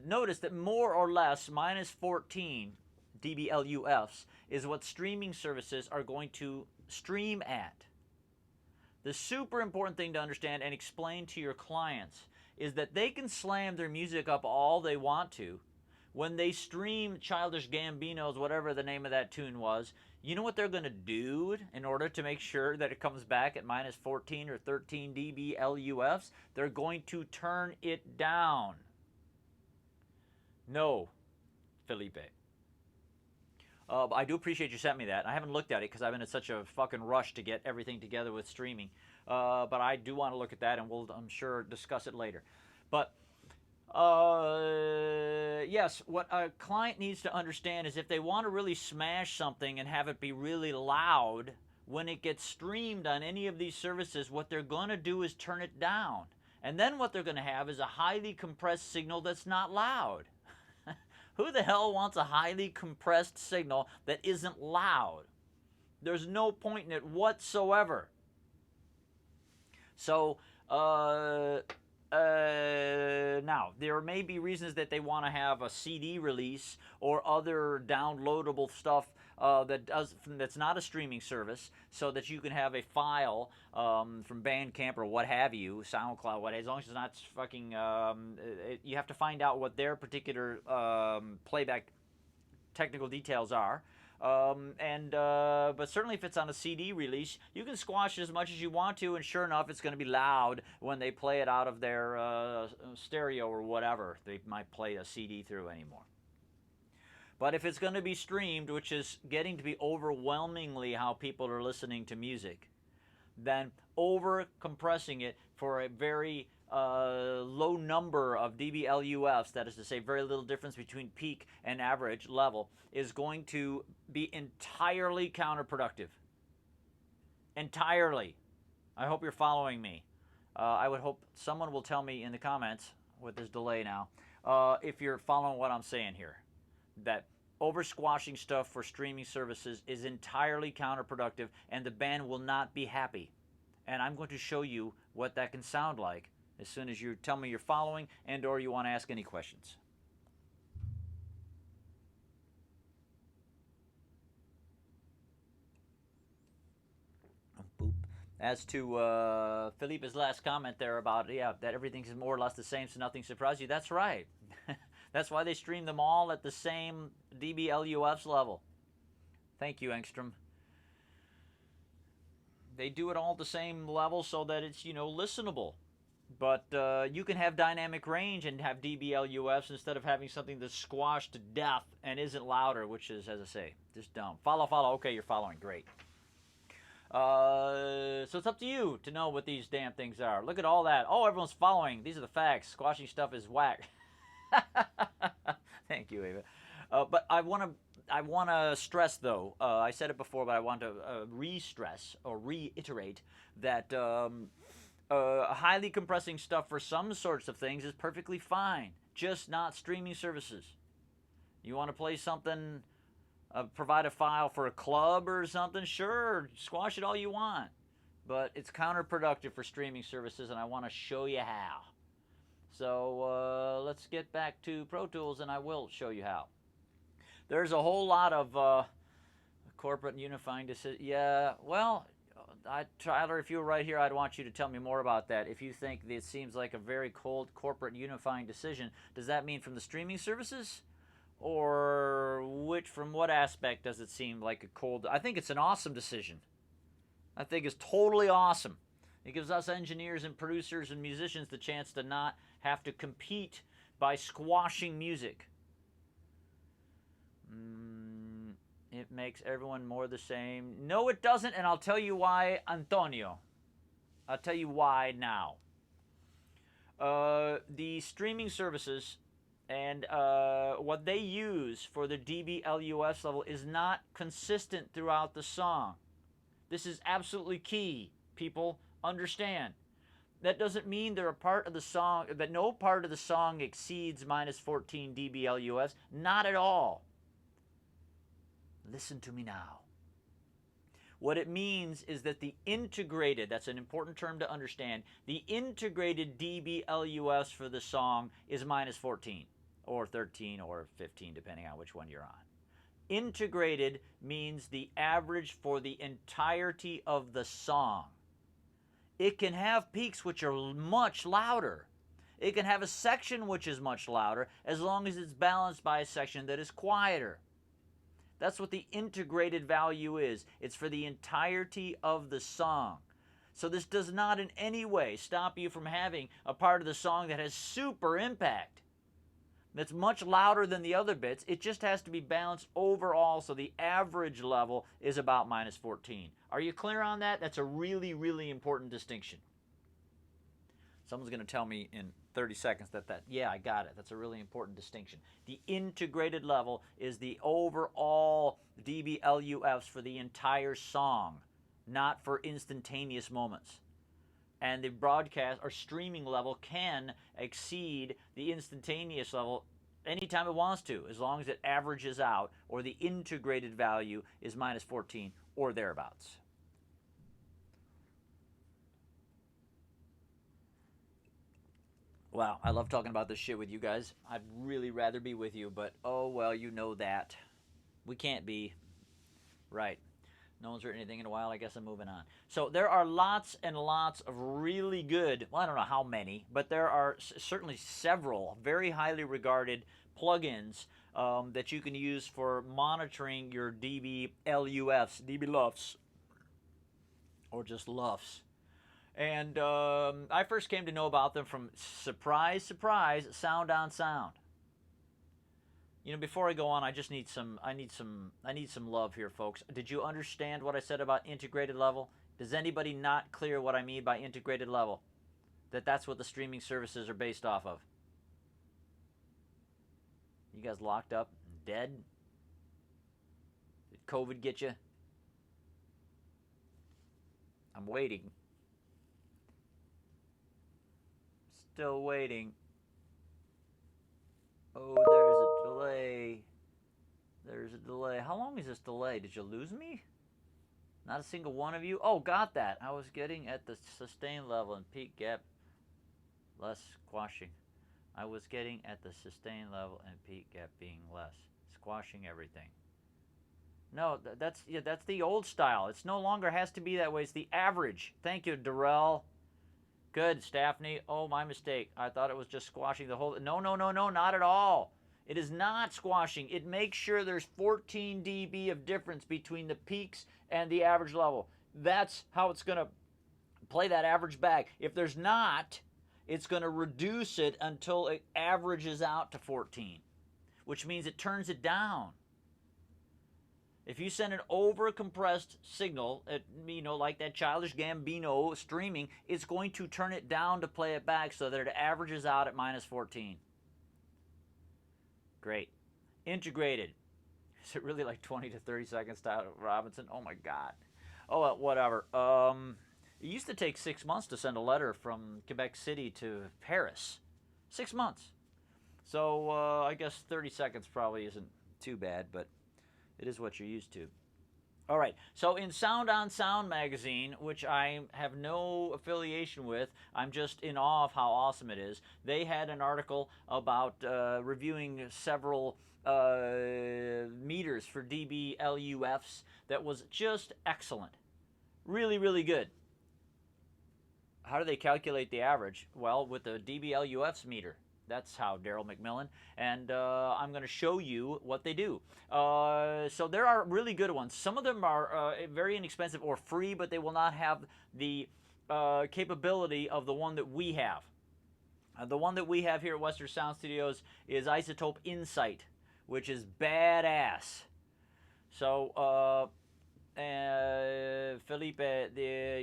notice that more or less minus 14 dBLufs is what streaming services are going to stream at. The super important thing to understand and explain to your clients is that they can slam their music up all they want to. When they stream Childish Gambino's, whatever the name of that tune was, you know what they're going to do in order to make sure that it comes back at minus 14 or 13 dBLufs? They're going to turn it down. No, Felipe. I do appreciate you sent me that. I haven't looked at it because I've been in such a fucking rush to get everything together with streaming. But I do want to look at that, and we'll, I'm sure, discuss it later. But yes, what a client needs to understand is if they want to really smash something and have it be really loud, when it gets streamed on any of these services, what they're going to do is turn it down. And then what they're going to have is a highly compressed signal that's not loud. Who the hell wants a highly compressed signal that isn't loud? There's no point in it whatsoever. So, now, there may be reasons that they want to have a CD release or other downloadable stuff that's not a streaming service, so that you can have a file from Bandcamp or what have you, SoundCloud, as long as it's not fucking. You have to find out what their particular playback technical details are. But certainly if it's on a CD release, you can squash it as much as you want to, and sure enough, it's going to be loud when they play it out of their stereo or whatever they might play a CD through anymore. But if it's going to be streamed, which is getting to be overwhelmingly how people are listening to music, then over compressing it for a very low number of dBLufs, that is to say very little difference between peak and average level, is going to be entirely counterproductive. Entirely. I hope you're following me. I would hope someone will tell me in the comments, with this delay now, if you're following what I'm saying here. That over squashing stuff for streaming services is entirely counterproductive, and the band will not be happy. And I'm going to show you what that can sound like as soon as you tell me you're following and or you want to ask any questions. Boop. As to Felipe's last comment there about, that everything's more or less the same, so nothing surprises you. That's right. That's why they stream them all at the same dBLufs level. Thank you, Engstrom. They do it all at the same level so that it's, listenable. But you can have dynamic range and have dBLufs instead of having something that's squashed to death and isn't louder, which is, as I say, just dumb. Follow. Okay, you're following. Great. So it's up to you to know what these damn things are. Look at all that. Oh, everyone's following. These are the facts. Squashing stuff is whack. Thank you, Ava. But I want to stress, though, I said it before, but I want to re-stress or reiterate that highly compressing stuff for some sorts of things is perfectly fine, just not streaming services. You want to play something, provide a file for a club or something, sure, squash it all you want. But it's counterproductive for streaming services, and I want to show you how. So let's get back to Pro Tools, and I will show you how. There's a whole lot of corporate unifying decisions. Yeah, well, Tyler, if you were right here, I'd want you to tell me more about that. If you think it seems like a very cold corporate unifying decision, does that mean from the streaming services? Or from what aspect does it seem like a cold? I think it's an awesome decision. I think it's totally awesome. It gives us engineers and producers and musicians the chance to not have to compete by squashing music. It makes everyone more the same. No, it doesn't, and I'll tell you why, Antonio. I'll tell you why now. The streaming services and what they use for the dBLufs level is not consistent throughout the song. This is absolutely key, people. Understand. That doesn't mean they're a part of the song, that no part of the song exceeds minus 14 dBLufs. Not at all. Listen to me now. What it means is that the integrated, that's an important term to understand, the integrated dBLufs for the song is minus 14, or 13, or 15, depending on which one you're on. Integrated means the average for the entirety of the song. It can have peaks which are much louder. It can have a section which is much louder, as long as it's balanced by a section that is quieter. That's what the integrated value is. It's for the entirety of the song. So this does not in any way stop you from having a part of the song that has super impact, that's much louder than the other bits. It just has to be balanced overall, so the average level is about minus 14. Are you clear on that? That's a really, really important distinction. Someone's going to tell me in 30 seconds yeah, I got it. That's a really important distinction. The integrated level is the overall dBLufs for the entire song, not for instantaneous moments. and the broadcast or streaming level can exceed the instantaneous level anytime it wants to, as long as it averages out or the integrated value is minus 14 or thereabouts. Wow, I love talking about this shit with you guys. I'd really rather be with you, but oh well, you know that. We can't be. Right. No one's written anything in a while. I guess I'm moving on. So there are lots and lots of really good, well, I don't know how many, but there are certainly several very highly regarded plugins that you can use for monitoring your dBLufs, or just LUFs. And I first came to know about them from, surprise, surprise, Sound on Sound. You know, before I go on, I need some love here, folks. Did you understand what I said about integrated level? Does anybody not clear what I mean by integrated level? That's what the streaming services are based off of. You guys locked up, dead? Did COVID get you? I'm waiting. Still waiting. Oh, there's a delay. There's a delay. How long is this delay? Did you lose me? Not a single one of you? Oh, got that. I was getting at the sustained level and peak gap less squashing. I was getting at the sustained level and peak gap being less. Squashing everything. No, that's the old style. It's no longer has to be that way. It's the average. Thank you, Darrell. Good, Staffney. Oh, my mistake. I thought it was just squashing the whole... No, not at all. It is not squashing. It makes sure there's 14 dB of difference between the peaks and the average level. That's how it's going to play that average back. If there's not, it's going to reduce it until it averages out to 14, which means it turns it down. If you send an over-compressed signal, like that Childish Gambino streaming, it's going to turn it down to play it back so that it averages out at minus 14. Great. Integrated. Is it really like 20 to 30 seconds, Tyler Robinson? Oh, my God. Oh, well, whatever. It used to take 6 months to send a letter from Quebec City to Paris. 6 months. So I guess 30 seconds probably isn't too bad, but... it is what you're used to. All right, so in Sound on Sound magazine, which I have no affiliation with, I'm just in awe of how awesome it is. They had an article about reviewing several meters for dBLufs that was just excellent. Really, really good. How do they calculate the average? Well, with the dBLufs meter. That's how, Daryl McMillan. And I'm going to show you what they do. So there are really good ones. Some of them are very inexpensive or free, but they will not have the capability of the one that we have. The one that we have here at Western Sound Studios is Isotope Insight, which is badass. So, Felipe,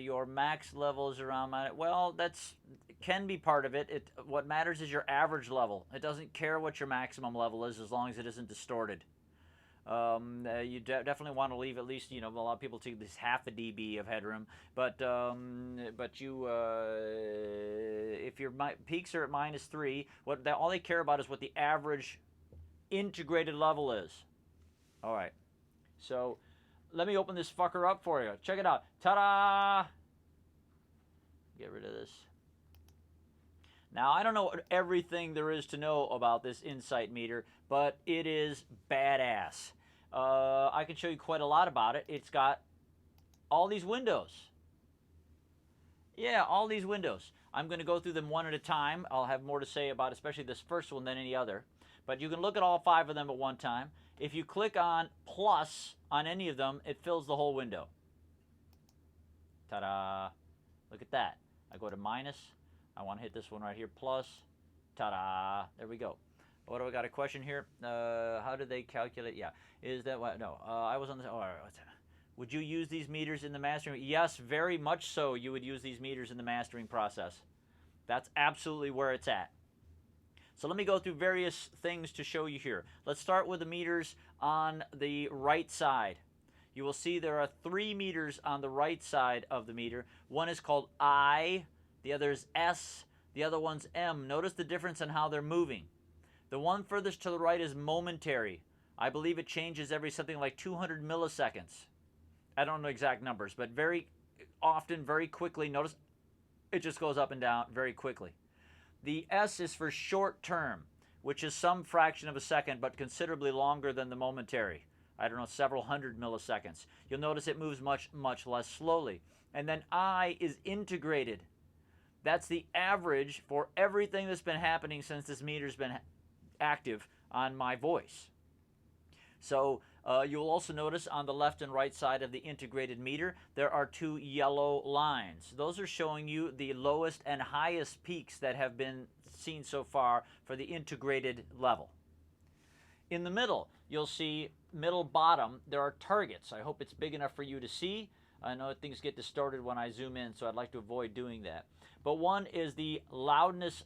your max level is around mine. Well, that's can be part of it. What matters is your average level. It doesn't care what your maximum level is as long as it isn't distorted. You definitely want to leave at least, a lot of people take at least half a dB of headroom. But you, if your peaks are at minus 3, all they care about is what the average integrated level is. All right. So let me open this fucker up for you. Check it out. Ta-da! Get rid of this. Now, I don't know everything there is to know about this Insight meter, but it is badass. I can show you quite a lot about it. It's got all these windows. Yeah, all these windows. I'm going to go through them one at a time. I'll have more to say about especially this first one than any other. But you can look at all 5 of them at one time. If you click on plus on any of them, it fills the whole window. Ta-da! Look at that. I go to minus. I want to hit this one right here, plus. Ta-da! There we go. What do I got? A question here? How do they calculate? Yeah. Is that what? No. I was on the... Oh, would you use these meters in the mastering? Yes, very much so you would use these meters in the mastering process. That's absolutely where it's at. So let me go through various things to show you here. Let's start with the meters on the right side. You will see there are 3 meters on the right side of the meter. One is called I, the other is S, the other one's M. Notice the difference in how they're moving. The one furthest to the right is momentary. I believe it changes every something like 200 milliseconds. I don't know exact numbers, but very often, very quickly, notice it just goes up and down very quickly. The S is for short term, which is some fraction of a second, but considerably longer than the momentary. I don't know, several hundred milliseconds. You'll notice it moves much, much less slowly. And then I is integrated. That's the average for everything that's been happening since this meter's been active on my voice. So you'll also notice on the left and right side of the integrated meter, there are two yellow lines. Those are showing you the lowest and highest peaks that have been seen so far for the integrated level. In the middle, you'll see middle bottom, there are targets. I hope it's big enough for you to see. I know things get distorted when I zoom in, so I'd like to avoid doing that. But one is the loudness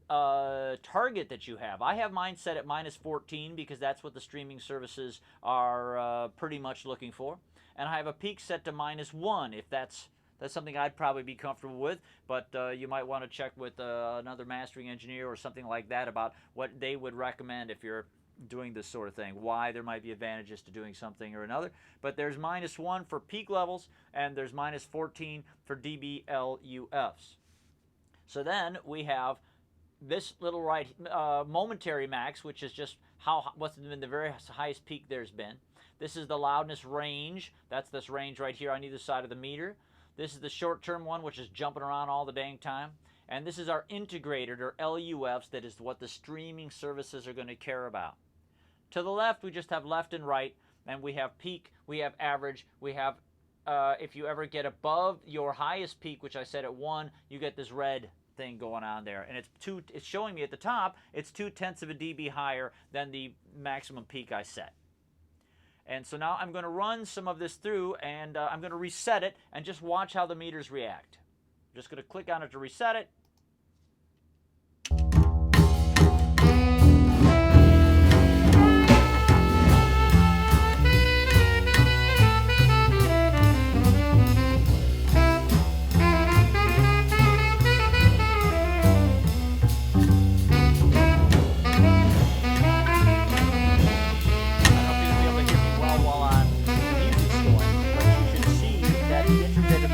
target that you have. I have mine set at -14 because that's what the streaming services are pretty much looking for. And I have a peak set to -1 if that's something I'd probably be comfortable with, but you might want to check with another mastering engineer or something like that about what they would recommend if you're doing this sort of thing, why there might be advantages to doing something or another. But there's -1 for peak levels, and there's -14 for dBLufs. So then we have this little right momentary max, which is just what's been the very highest peak there's been. This is the loudness range. That's this range right here on either side of the meter. This is the short-term one, which is jumping around all the dang time. And this is our integrated, or LUFs, that is what the streaming services are going to care about. To the left, we just have left and right, and we have peak, we have average, we have, if you ever get above your highest peak, which I set at 1, you get this red thing going on there, and it's showing me at the top it's 0.2 of a dB higher than the maximum peak I set. And so now I'm going to run some of this through, and I'm going to reset it and just watch how the meters react. I'm just going to click on it to reset it.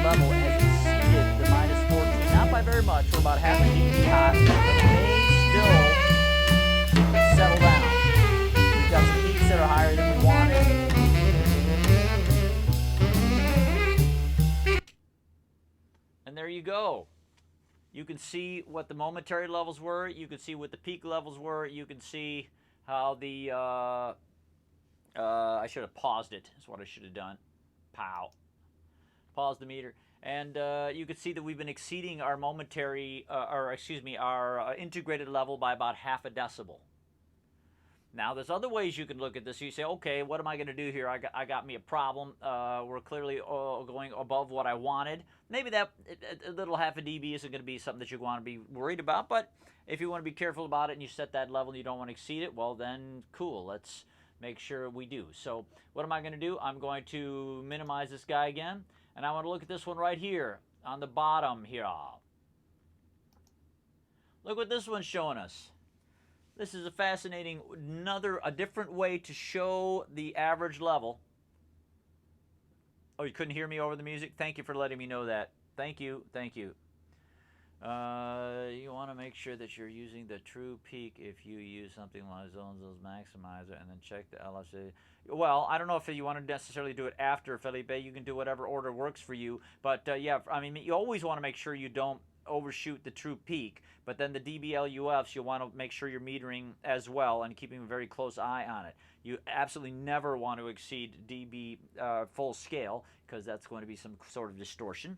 Level has exceeded the -14, not by very much, we're about half a dB hot, but it may still settle down. We've got some peaks that are higher than we wanted. And there you go. You can see what the momentary levels were, you can see what the peak levels were, you can see how the, I should have paused it, is what I should have done. Pow. Pause the meter, and you can see that we've been exceeding our momentary, our integrated level by about ½ decibel. Now, there's other ways you can look at this. You say, okay, what am I going to do here? I got me a problem. We're clearly going above what I wanted. Maybe that a little ½ dB isn't going to be something that you want to be worried about, but if you want to be careful about it and you set that level and you don't want to exceed it, well, then cool. Let's make sure we do. So what am I going to do? I'm going to minimize this guy again. And I want to look at this one right here on the bottom here. Look what this one's showing us. This is a fascinating, a different way to show the average level. Oh, you couldn't hear me over the music? Thank you for letting me know that. Thank you, thank you. You want to make sure that you're using the true peak if you use something like Zones Maximizer and then check the LSA. Well, I don't know if you want to necessarily do it after, Felipe. You can do whatever order works for you. But yeah, I mean, you always want to make sure you don't overshoot the true peak. But then the dBLufs, you want to make sure you're metering as well and keeping a very close eye on it. You absolutely never want to exceed dB full scale because that's going to be some sort of distortion.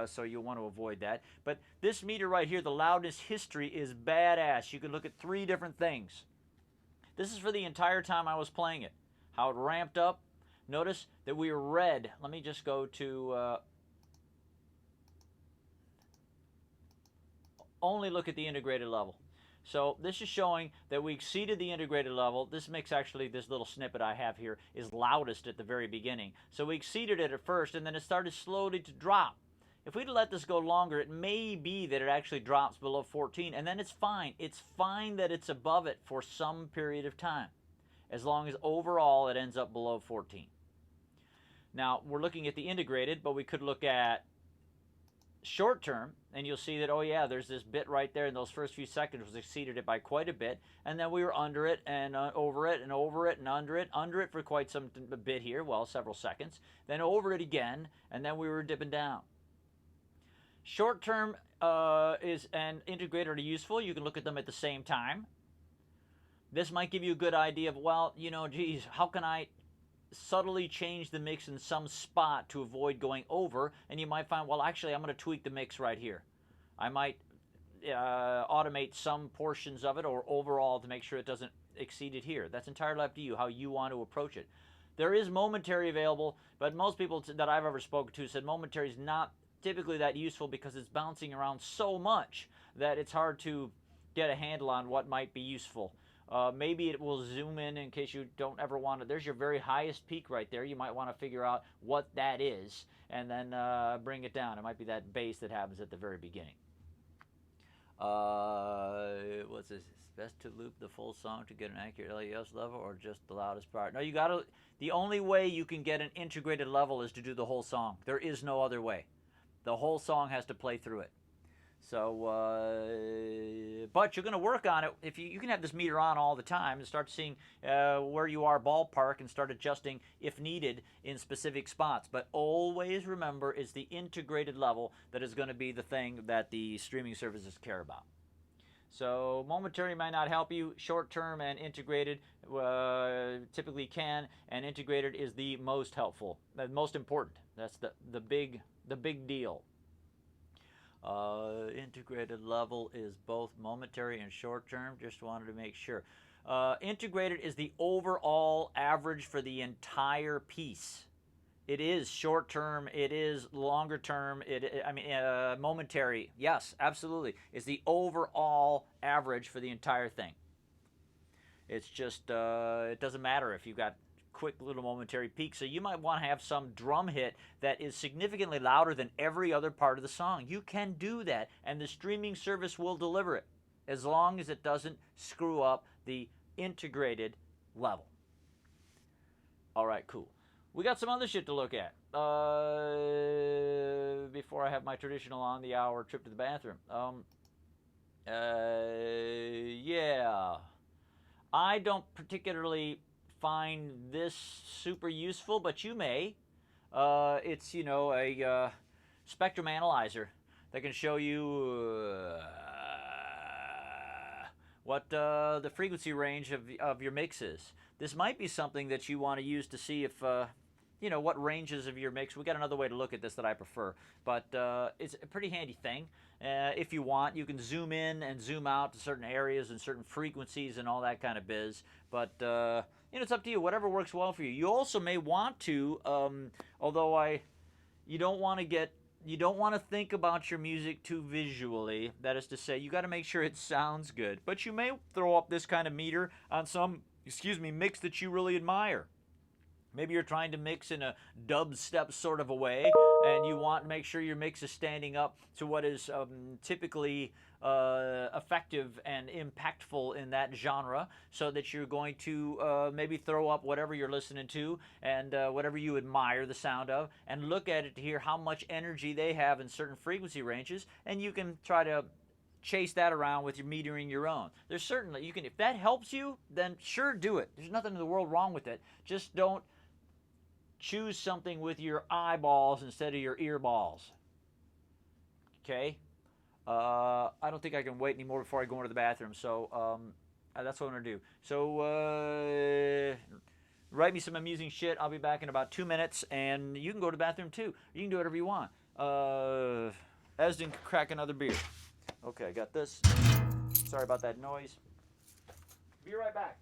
So you'll want to avoid that. But this meter right here, the loudness history, is badass. You can look at 3 different things. This is for the entire time I was playing it. How it ramped up. Notice that we were red. Let me just go to... only look at the integrated level. So this is showing that we exceeded the integrated level. This makes actually this little snippet I have here is loudest at the very beginning. So we exceeded it at first, and then it started slowly to drop. If we'd let this go longer, it may be that it actually drops below 14, and then it's fine. It's fine that it's above it for some period of time, as long as overall it ends up below 14. Now, we're looking at the integrated, but we could look at short term, and you'll see that, oh yeah, there's this bit right there in those first few seconds was exceeded it by quite a bit, and then we were under it and over it and over it and under it for quite some bit here, well, several seconds, then over it again, and then we were dipping down. Short term is and integrated are useful. You can look at them at the same time. This might give you a good idea of, well, you know, geez, how can I subtly change the mix in some spot to avoid going over? And you might find, well, actually, I'm going to tweak the mix right here. I might automate some portions of it or overall to make sure it doesn't exceed it here. That's entirely up to you, how you want to approach it. There is momentary available, but most people that I've ever spoken to said momentary is not typically that useful because it's bouncing around so much that it's hard to get a handle on what might be useful. Maybe it will zoom in case you don't ever want to. There's your very highest peak right there. You might want to figure out what that is and then bring it down. It might be that bass that happens at the very beginning. What's this? It's best to loop the full song to get an accurate LUFs level or just the loudest part? No, you got to. The only way you can get an integrated level is to do the whole song. There is no other way. The whole song has to play through it. So, but you're going to work on it. If you can have this meter on all the time and start seeing where you are ballpark and start adjusting if needed in specific spots. But always remember, it's the integrated level that is going to be the thing that the streaming services care about. So momentary might not help you. Short-term and integrated typically can, and integrated is the most helpful, the most important. That's the big deal. Integrated level is both momentary and short-term. Just wanted to make sure. Integrated is the overall average for the entire piece. It is short-term. It is longer-term. Momentary. Yes, absolutely. It's the overall average for the entire thing. It's just it doesn't matter if you've got quick little momentary peaks. So you might want to have some drum hit that is significantly louder than every other part of the song. You can do that, and the streaming service will deliver it as long as it doesn't screw up the integrated level. All right, cool. We got some other shit to look at before I have my traditional on-the-hour trip to the bathroom. Yeah. I don't particularly find this super useful, but you may. It's, you know, a spectrum analyzer that can show you what the frequency range of your mix is. This might be something that you want to use to see if, you know, what ranges of your mix. We got another way to look at this that I prefer, but it's a pretty handy thing. If you want, you can zoom in and zoom out to certain areas and certain frequencies and all that kind of biz. But you know, it's up to you. Whatever works well for you. You also may want to, you don't want to think about your music too visually. That is to say, you got to make sure it sounds good. But you may throw up this kind of meter on some, mix that you really admire. Maybe you're trying to mix in a dubstep sort of a way, and you want to make sure your mix is standing up to what is typically effective and impactful in that genre, so that you're going to maybe throw up whatever you're listening to and whatever you admire the sound of, and look at it to hear how much energy they have in certain frequency ranges, and you can try to chase that around with your metering your own. There's certainly, you can, if that helps you, then sure, do it. There's nothing in the world wrong with it. Just don't choose something with your eyeballs instead of your earballs. Okay? I don't think I can wait anymore before I go into the bathroom, so that's what I'm going to do. So write me some amusing shit. I'll be back in about 2 minutes, and you can go to the bathroom too. You can do whatever you want. Esden can crack another beer. Okay, I got this. Sorry about that noise. Be right back.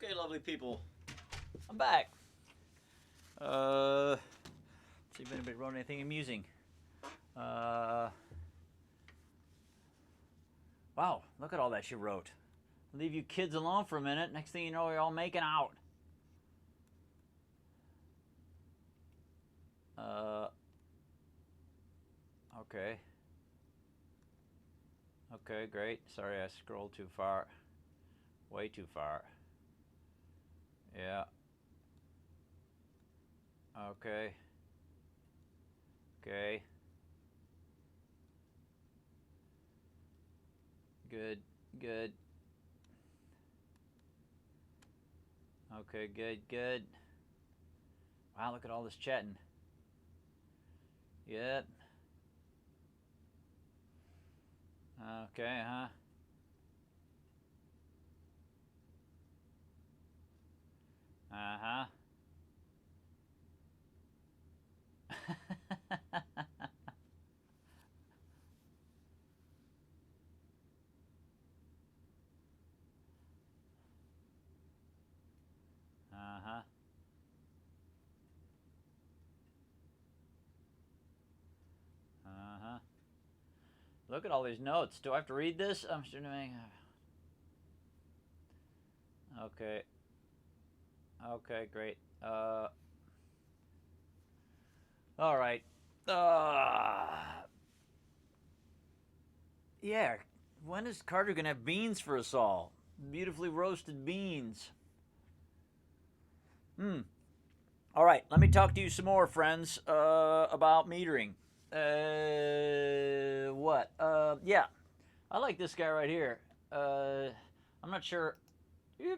Okay, lovely people, I'm back. Let's see if anybody wrote anything amusing. Wow, look at all that she wrote. Leave you kids alone for a minute. Next thing you know, you're all making out. Okay. Okay, great. Sorry, I scrolled too far. Way too far. Yeah. Okay. Okay. Good. Good. Okay, good, good. Wow, look at all this chatting. Yep. Okay, huh? Uh-huh. Uh-huh. Uh-huh. Look at all these notes. Do I have to read this? I'm sure doing. Okay. Okay, great. All right. Yeah. When is Carter gonna have beans for us all? Beautifully roasted beans. All right. Let me talk to you some more, friends, about metering. What? Yeah. I like this guy right here. I'm not sure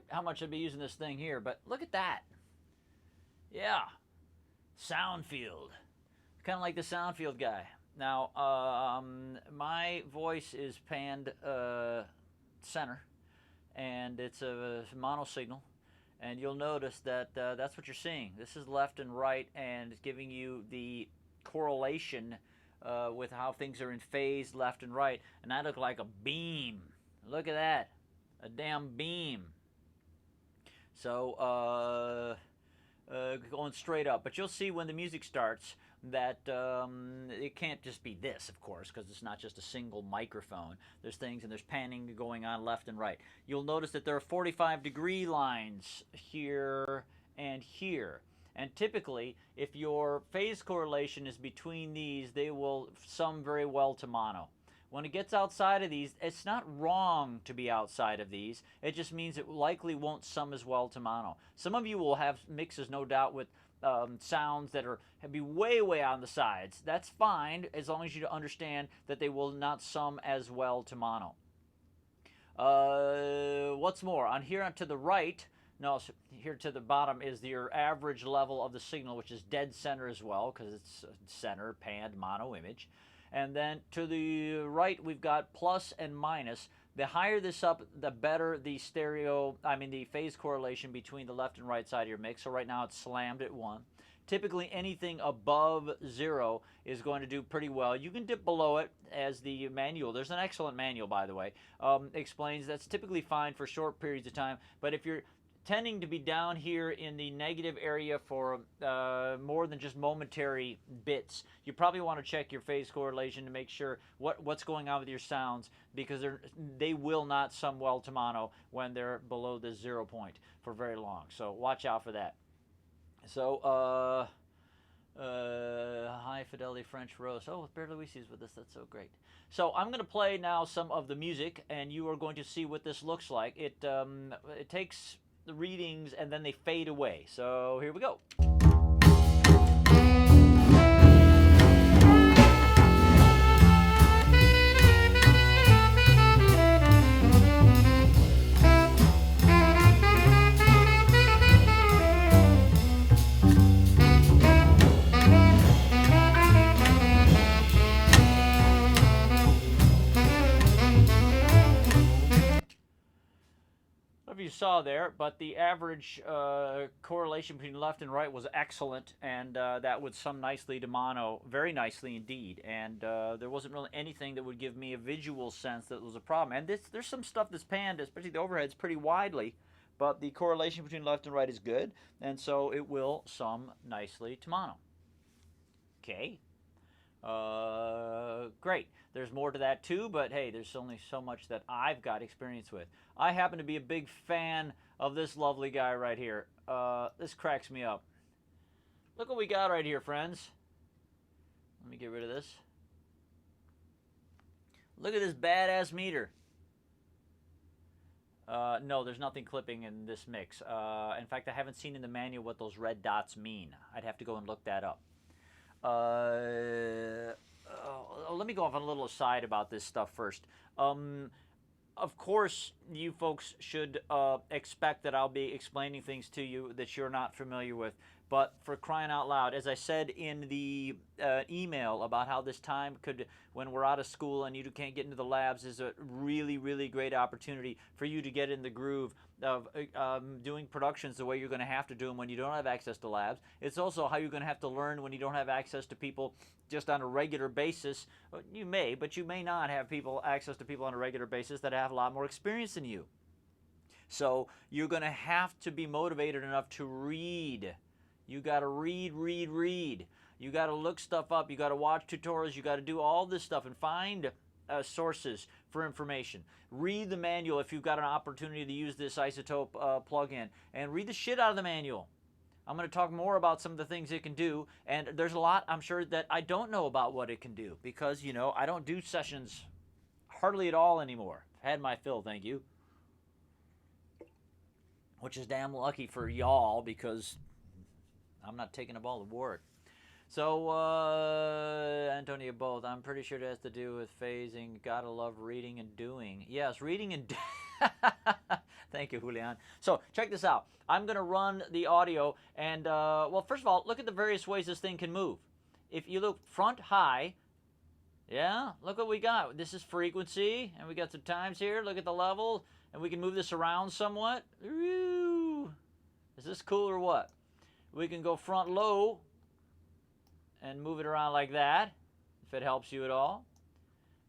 how much I'd be using this thing here, but look at that. Yeah. Sound field. Kind of like the sound field guy. Now, my voice is panned center, and it's a mono signal. And you'll notice that that's what you're seeing. This is left and right, and it's giving you the correlation with how things are in phase left and right. And I look like a beam. Look at that. A damn beam. So, going straight up. But you'll see when the music starts that it can't just be this, of course, because it's not just a single microphone. There's things, and there's panning going on left and right. You'll notice that there are 45-degree lines here and here. And typically, if your phase correlation is between these, they will sum very well to mono. When it gets outside of these, it's not wrong to be outside of these. It just means it likely won't sum as well to mono. Some of you will have mixes, no doubt, with sounds that be way, way on the sides. That's fine, as long as you understand that they will not sum as well to mono. What's more, on here to the right, no, here to the bottom is your average level of the signal, which is dead center as well, because it's center, panned, mono image. And then to the right, we've got plus and minus. The higher this up, the better the the phase correlation between the left and right side of your mix. So right now it's slammed at 1. Typically anything above 0 is going to do pretty well. You can dip below it, as the manual, there's an excellent manual, by the way, explains that's typically fine for short periods of time. But if you're tending to be down here in the negative area for more than just momentary bits, you probably want to check your phase correlation to make sure what's going on with your sounds, because they will not sum well to mono when they're below the 0 point for very long. So watch out for that. So high fidelity French roast. Oh, Bear Louis is with us. That's so great. So I'm going to play now some of the music, and you are going to see what this looks like. It takes the readings and then they fade away. So here we go. You saw there, but the average correlation between left and right was excellent, and that would sum nicely to mono, very nicely indeed. And there wasn't really anything that would give me a visual sense that was a problem. And there's some stuff that's panned, especially the overheads, pretty widely, but the correlation between left and right is good, and so it will sum nicely to mono. Okay. Great. There's more to that too, but hey, there's only so much that I've got experience with. I happen to be a big fan of this lovely guy right here. This cracks me up. Look what we got right here, friends. Let me get rid of this. Look at this badass meter. No, there's nothing clipping in this mix. In fact, I haven't seen in the manual what those red dots mean. I'd have to go and look that up. Let me go off on a little aside about this stuff first. Of course, you folks should expect that I'll be explaining things to you that you're not familiar with. But for crying out loud, as I said in the email about how this time could, when we're out of school and you can't get into the labs, is a really, really great opportunity for you to get in the groove of doing productions the way you're going to have to do them when you don't have access to labs. It's also how you're going to have to learn when you don't have access to people just on a regular basis. You may, but you may not have access to people on a regular basis that have a lot more experience than you. So you're going to have to be motivated enough to read. You got to read. You got to look stuff up. You got to watch tutorials. You got to do all this stuff and find sources for information. Read the manual if you've got an opportunity to use this isotope plugin, and read the shit out of the manual. I'm going to talk more about some of the things it can do, and there's a lot, I'm sure, that I don't know about what it can do because, you know, I don't do sessions hardly at all anymore. I've had my fill, thank you. Which is damn lucky for y'all because I'm not taking up all the work. So, Antonio, both. I'm pretty sure it has to do with phasing. Gotta love reading and doing. Yes, reading and Thank you, Julian. So, check this out. I'm going to run the audio. And, well, first of all, look at the various ways this thing can move. If you look front high, yeah, look what we got. This is frequency. And we got some times here. Look at the level. And we can move this around somewhat. Ooh. Is this cool or what? We can go front low and move it around like that, if it helps you at all.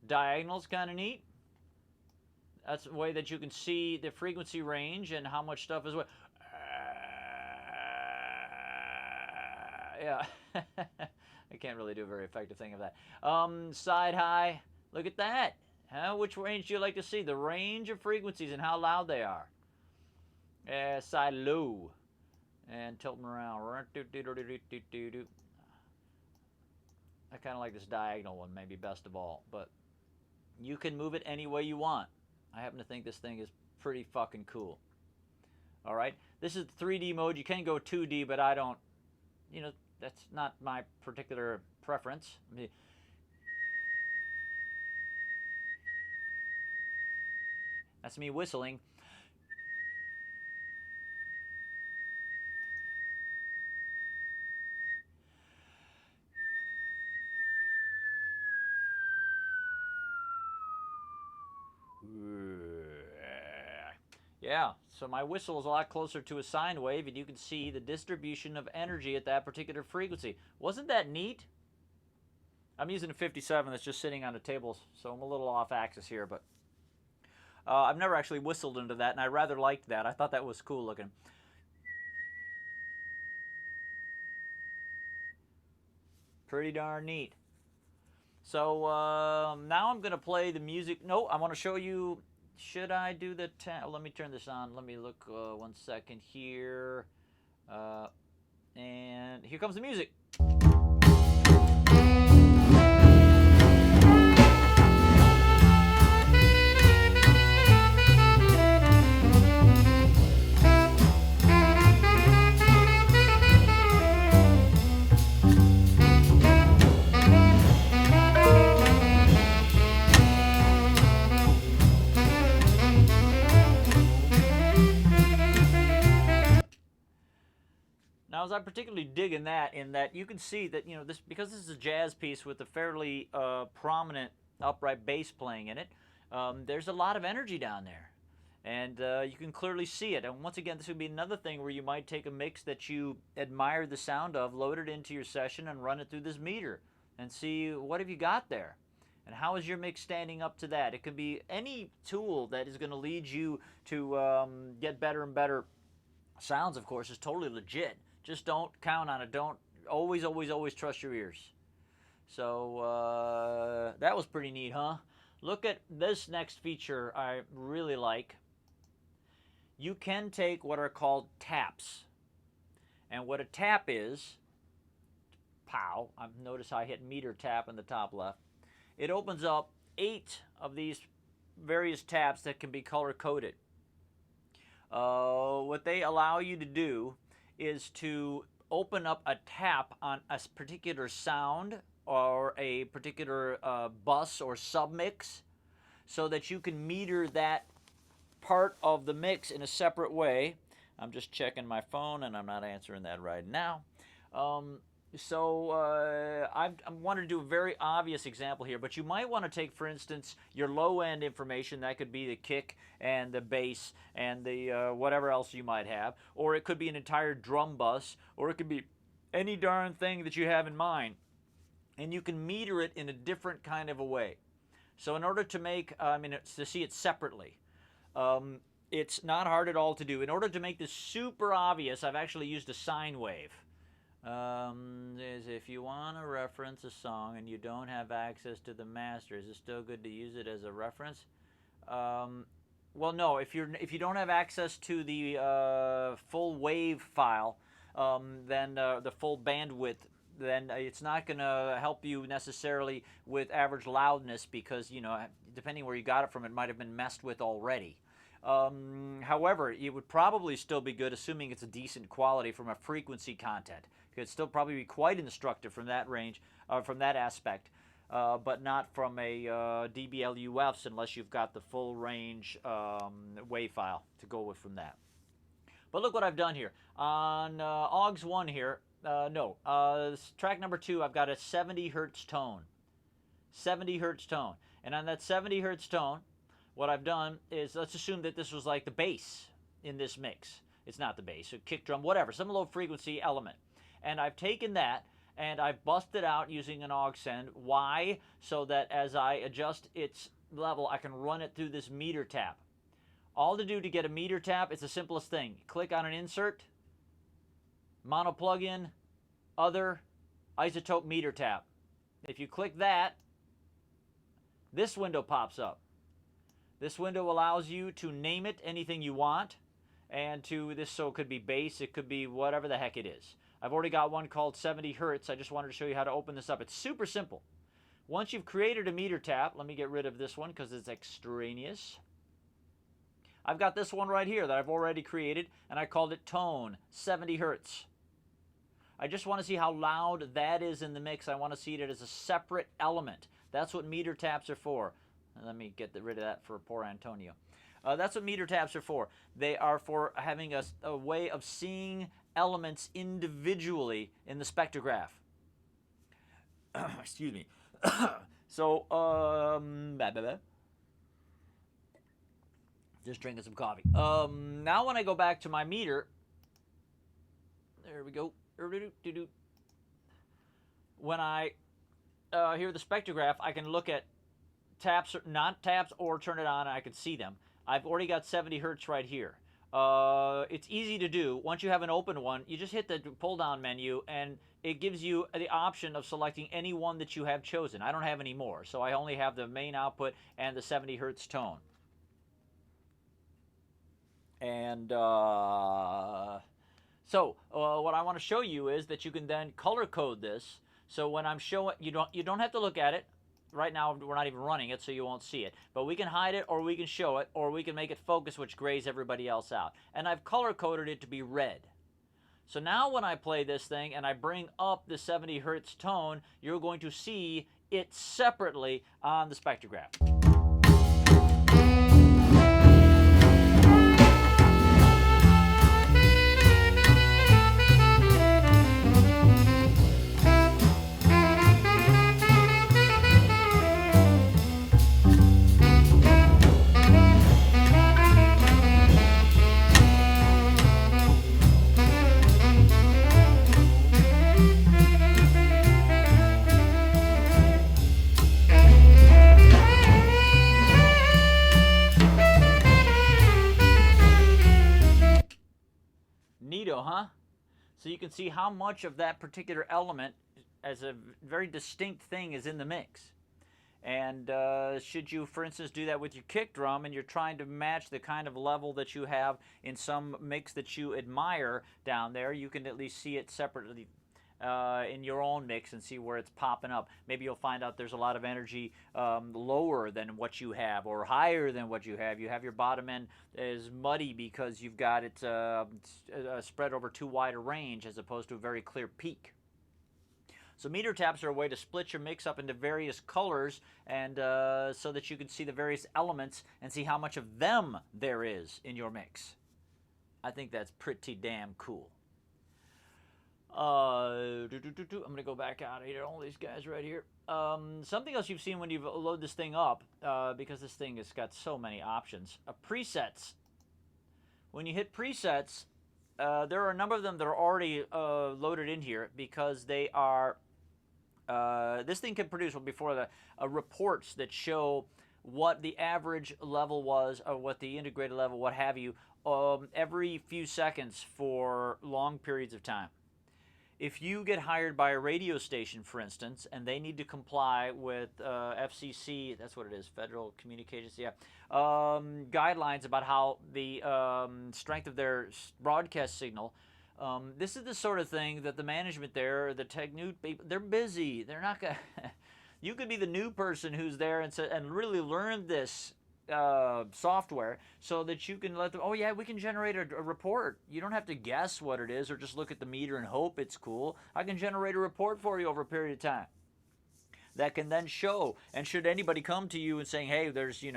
Diagonal's kind of neat. That's a way that you can see the frequency range and how much stuff is what. Yeah, I can't really do a very effective thing of that. Side high, look at that. Which range do you like to see? The range of frequencies and how loud they are. Side low. And tilt them around. I kind of like this diagonal one maybe best of all, but you can move it any way you want. I happen to think this thing is pretty fucking cool. All right, this is 3D mode. You can go 2D, but I don't, you know, that's not my particular preference. I mean, that's me whistling. Yeah, so my whistle is a lot closer to a sine wave, and you can see the distribution of energy at that particular frequency. Wasn't that neat? I'm using a 57 that's just sitting on a table, so I'm a little off axis here, but I've never actually whistled into that, and I rather liked that. I thought that was cool looking. Pretty darn neat. So now I'm going to play the music. No, I want to show you. Should I do the... Let me turn this on. Let me look 1 second here. And here comes the music. Now, as I'm particularly digging that, in that you can see that, you know, this, because this is a jazz piece with a fairly prominent upright bass playing in it, there's a lot of energy down there. And you can clearly see it. And once again, this would be another thing where you might take a mix that you admire the sound of, load it into your session, and run it through this meter and see what have you got there. And how is your mix standing up to that? It could be any tool that is going to lead you to get better and better sounds, of course, is totally legit. Just don't count on it. Don't always trust your ears. So that was pretty neat, huh? Look at this next feature I really like. You can take what are called taps. And what a tap is, pow, notice how I hit meter tap in the top left. It opens up 8 of these various taps that can be color coded. What they allow you to do is to open up a tap on a particular sound or a particular bus or submix so that you can meter that part of the mix in a separate way. I'm just checking my phone and I'm not answering that right now. I want to do a very obvious example here, but you might want to take, for instance, your low-end information. That could be the kick and the bass and the whatever else you might have, or it could be an entire drum bus, or it could be any darn thing that you have in mind, and you can meter it in a different kind of a way. So in order to make, to see it separately, it's not hard at all to do. In order to make this super obvious, I've actually used a sine wave. If you want to reference a song and you don't have access to the master, is it still good to use it as a reference? Well, no. If you don't have access to the full wave file, then the full bandwidth, then it's not going to help you necessarily with average loudness because, you know, depending where you got it from, it might have been messed with already. However, it would probably still be good, assuming it's a decent quality from a frequency content. It could still probably be quite instructive from that range, from that aspect, but not from a dBLufs unless you've got the full range wave file to go with from that. But look what I've done here. On AUX 1 here, track number 2, I've got a 70 hertz tone. 70 hertz tone. And on that 70 hertz tone, what I've done is, let's assume that this was like the bass in this mix. It's not the bass, a kick drum, whatever, some low frequency element. And I've taken that and I've busted out using an aux send. Why? So that as I adjust its level, I can run it through this meter tap. All to do to get a meter tap, it's the simplest thing. Click on an insert, mono plugin, other, isotope meter tap. If you click that, this window pops up. This window allows you to name it anything you want, and so it could be bass, it could be whatever the heck it is. I've already got one called 70 hertz. I just wanted to show you how to open this up. It's super simple. Once you've created a meter tap, let me get rid of this one because it's extraneous. I've got this one right here that I've already created, and I called it tone, 70 hertz. I just want to see how loud that is in the mix. I want to see it as a separate element. That's what meter taps are for. Let me get rid of that for poor Antonio. That's what meter taps are for. They are for having a way of seeing elements individually in the spectrograph. Excuse me. So, just drinking some coffee. Now when I go back to my meter, there we go. When I hear the spectrograph, I can look at taps, not taps, or turn it on and I can see them. I've already got 70 hertz right here. It's easy to do. Once you have an open one, you just hit the pull down menu and it gives you the option of selecting any one that you have chosen. I don't have any more, so I only have the main output and the 70 hertz tone. And what I want to show you is that you can then color code this. So when I'm showing, you don't have to look at it. Right now, we're not even running it, so you won't see it. But we can hide it, or we can show it, or we can make it focus, which grays everybody else out. And I've color-coded it to be red. So now when I play this thing and I bring up the 70 hertz tone, you're going to see it separately on the spectrograph. video, huh? So you can see how much of that particular element as a very distinct thing is in the mix. And should you, for instance, do that with your kick drum and you're trying to match the kind of level that you have in some mix that you admire down there, you can at least see it separately in your own mix and see where it's popping up. Maybe you'll find out there's a lot of energy lower than what you have or higher than what you have. You have your bottom end is muddy because you've got it spread over too wide a range as opposed to a very clear peak. So meter taps are a way to split your mix up into various colors and so that you can see the various elements and see how much of them there is in your mix. I think that's pretty damn cool. I'm going to go back out of here, all these guys right here. Something else you've seen when you load this thing up, because this thing has got so many options. Presets. When you hit presets, there are a number of them that are already loaded in here because they are... this thing can produce before the reports that show what the average level was or what the integrated level, what have you, every few seconds for long periods of time. If you get hired by a radio station, for instance, and they need to comply with FCC, that's what it is, Federal Communications, yeah, guidelines about how the strength of their broadcast signal. This is the sort of thing that the management there, the technique people, they're busy. They're not gonna. You could be the new person who's there and really learn this software so that you can let them. Oh yeah, we can generate a report. You don't have to guess what it is or just look at the meter and hope it's cool. I can generate a report for you over a period of time that can then show. And should anybody come to you and saying, hey, there's it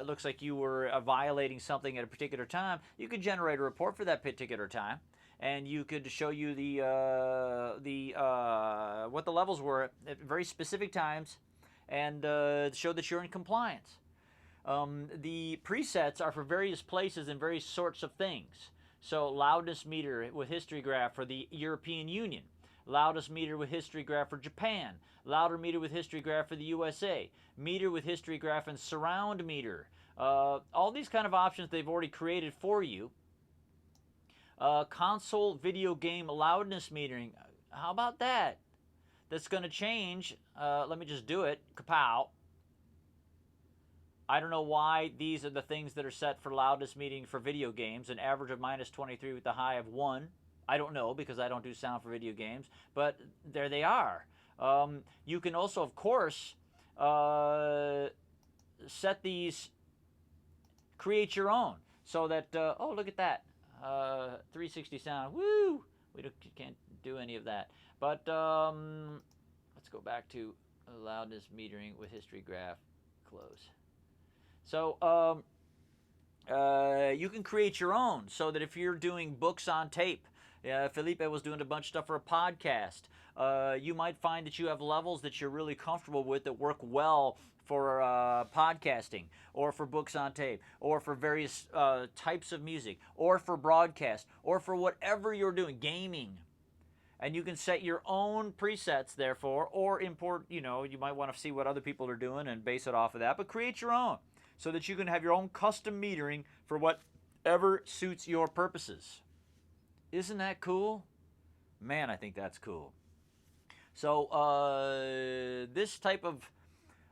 looks like you were violating something at a particular time, you could generate a report for that particular time, and you could show you what the levels were at very specific times, and show that you're in compliance. The presets are for various places and various sorts of things. So loudness meter with history graph for the European Union. Loudest meter with history graph for Japan. Louder meter with history graph for the USA. Meter with history graph and surround meter. All these kind of options they've already created for you. Console video game loudness metering. How about that? That's going to change. Let me just do it. Kapow. I don't know why these are the things that are set for loudness metering for video games. An average of -23 with a high of 1. I don't know because I don't do sound for video games, but there they are. You can also, of course, set these, create your own, so that, oh, look at that, 360 sound, woo! Can't do any of that. But let's go back to loudness metering with history graph, close. So you can create your own, so that if you're doing books on tape, Felipe was doing a bunch of stuff for a podcast. You might find that you have levels that you're really comfortable with that work well for podcasting, or for books on tape, or for various types of music, or for broadcast, or for whatever you're doing, gaming. And you can set your own presets, therefore, or import, you might want to see what other people are doing and base it off of that, but create your own so that you can have your own custom metering for whatever suits your purposes. Isn't that cool? Man, I think that's cool. So this type of,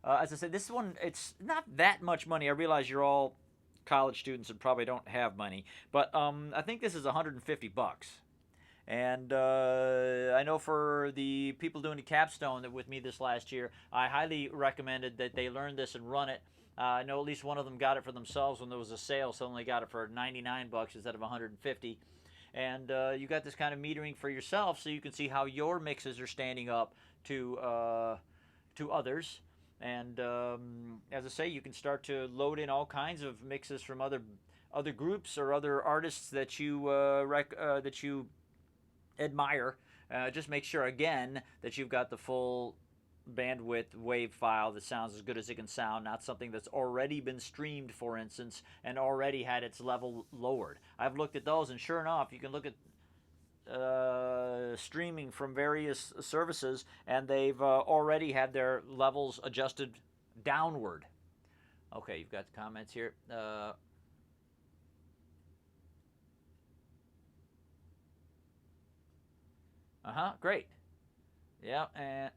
as I said, this one, it's not that much money. I realize you're all college students and probably don't have money, but I think this is $150. And I know for the people doing the capstone with me this last year, I highly recommended that they learn this and run it. I know at least one of them got it for themselves when there was a sale, so only got it for $99 instead of $150. And you got this kind of metering for yourself, so you can see how your mixes are standing up to others. And as I say, you can start to load in all kinds of mixes from other groups or other artists that you admire. Just make sure again that you've got the full bandwidth wave file that sounds as good as it can sound, not something that's already been streamed, for instance, and already had its level lowered. I've looked at those, and sure enough, you can look at streaming from various services, and they've already had their levels adjusted downward. Okay, you've got the comments here. Great. Yeah, and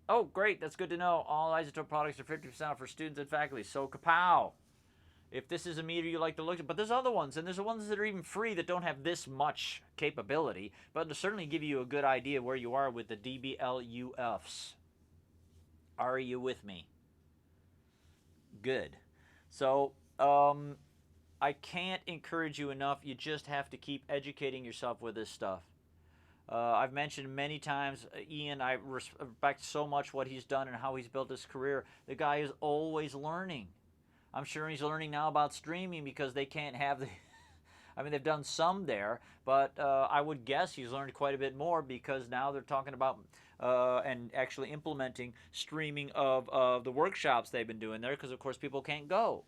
oh, great. That's good to know. All isotope products are 50% off for students and faculty. So, kapow. If this is a meter you like to look at, but there's other ones, and there's the ones that are even free that don't have this much capability, but to certainly give you a good idea where you are with the dBLufs. Are you with me? Good. So, I can't encourage you enough. You just have to keep educating yourself with this stuff. I've mentioned many times, Ian, I respect so much what he's done and how he's built his career. The guy is always learning. I'm sure he's learning now about streaming because they can't have the... I mean, they've done some there, but I would guess he's learned quite a bit more because now they're talking about and actually implementing streaming of the workshops they've been doing there because, of course, people can't go.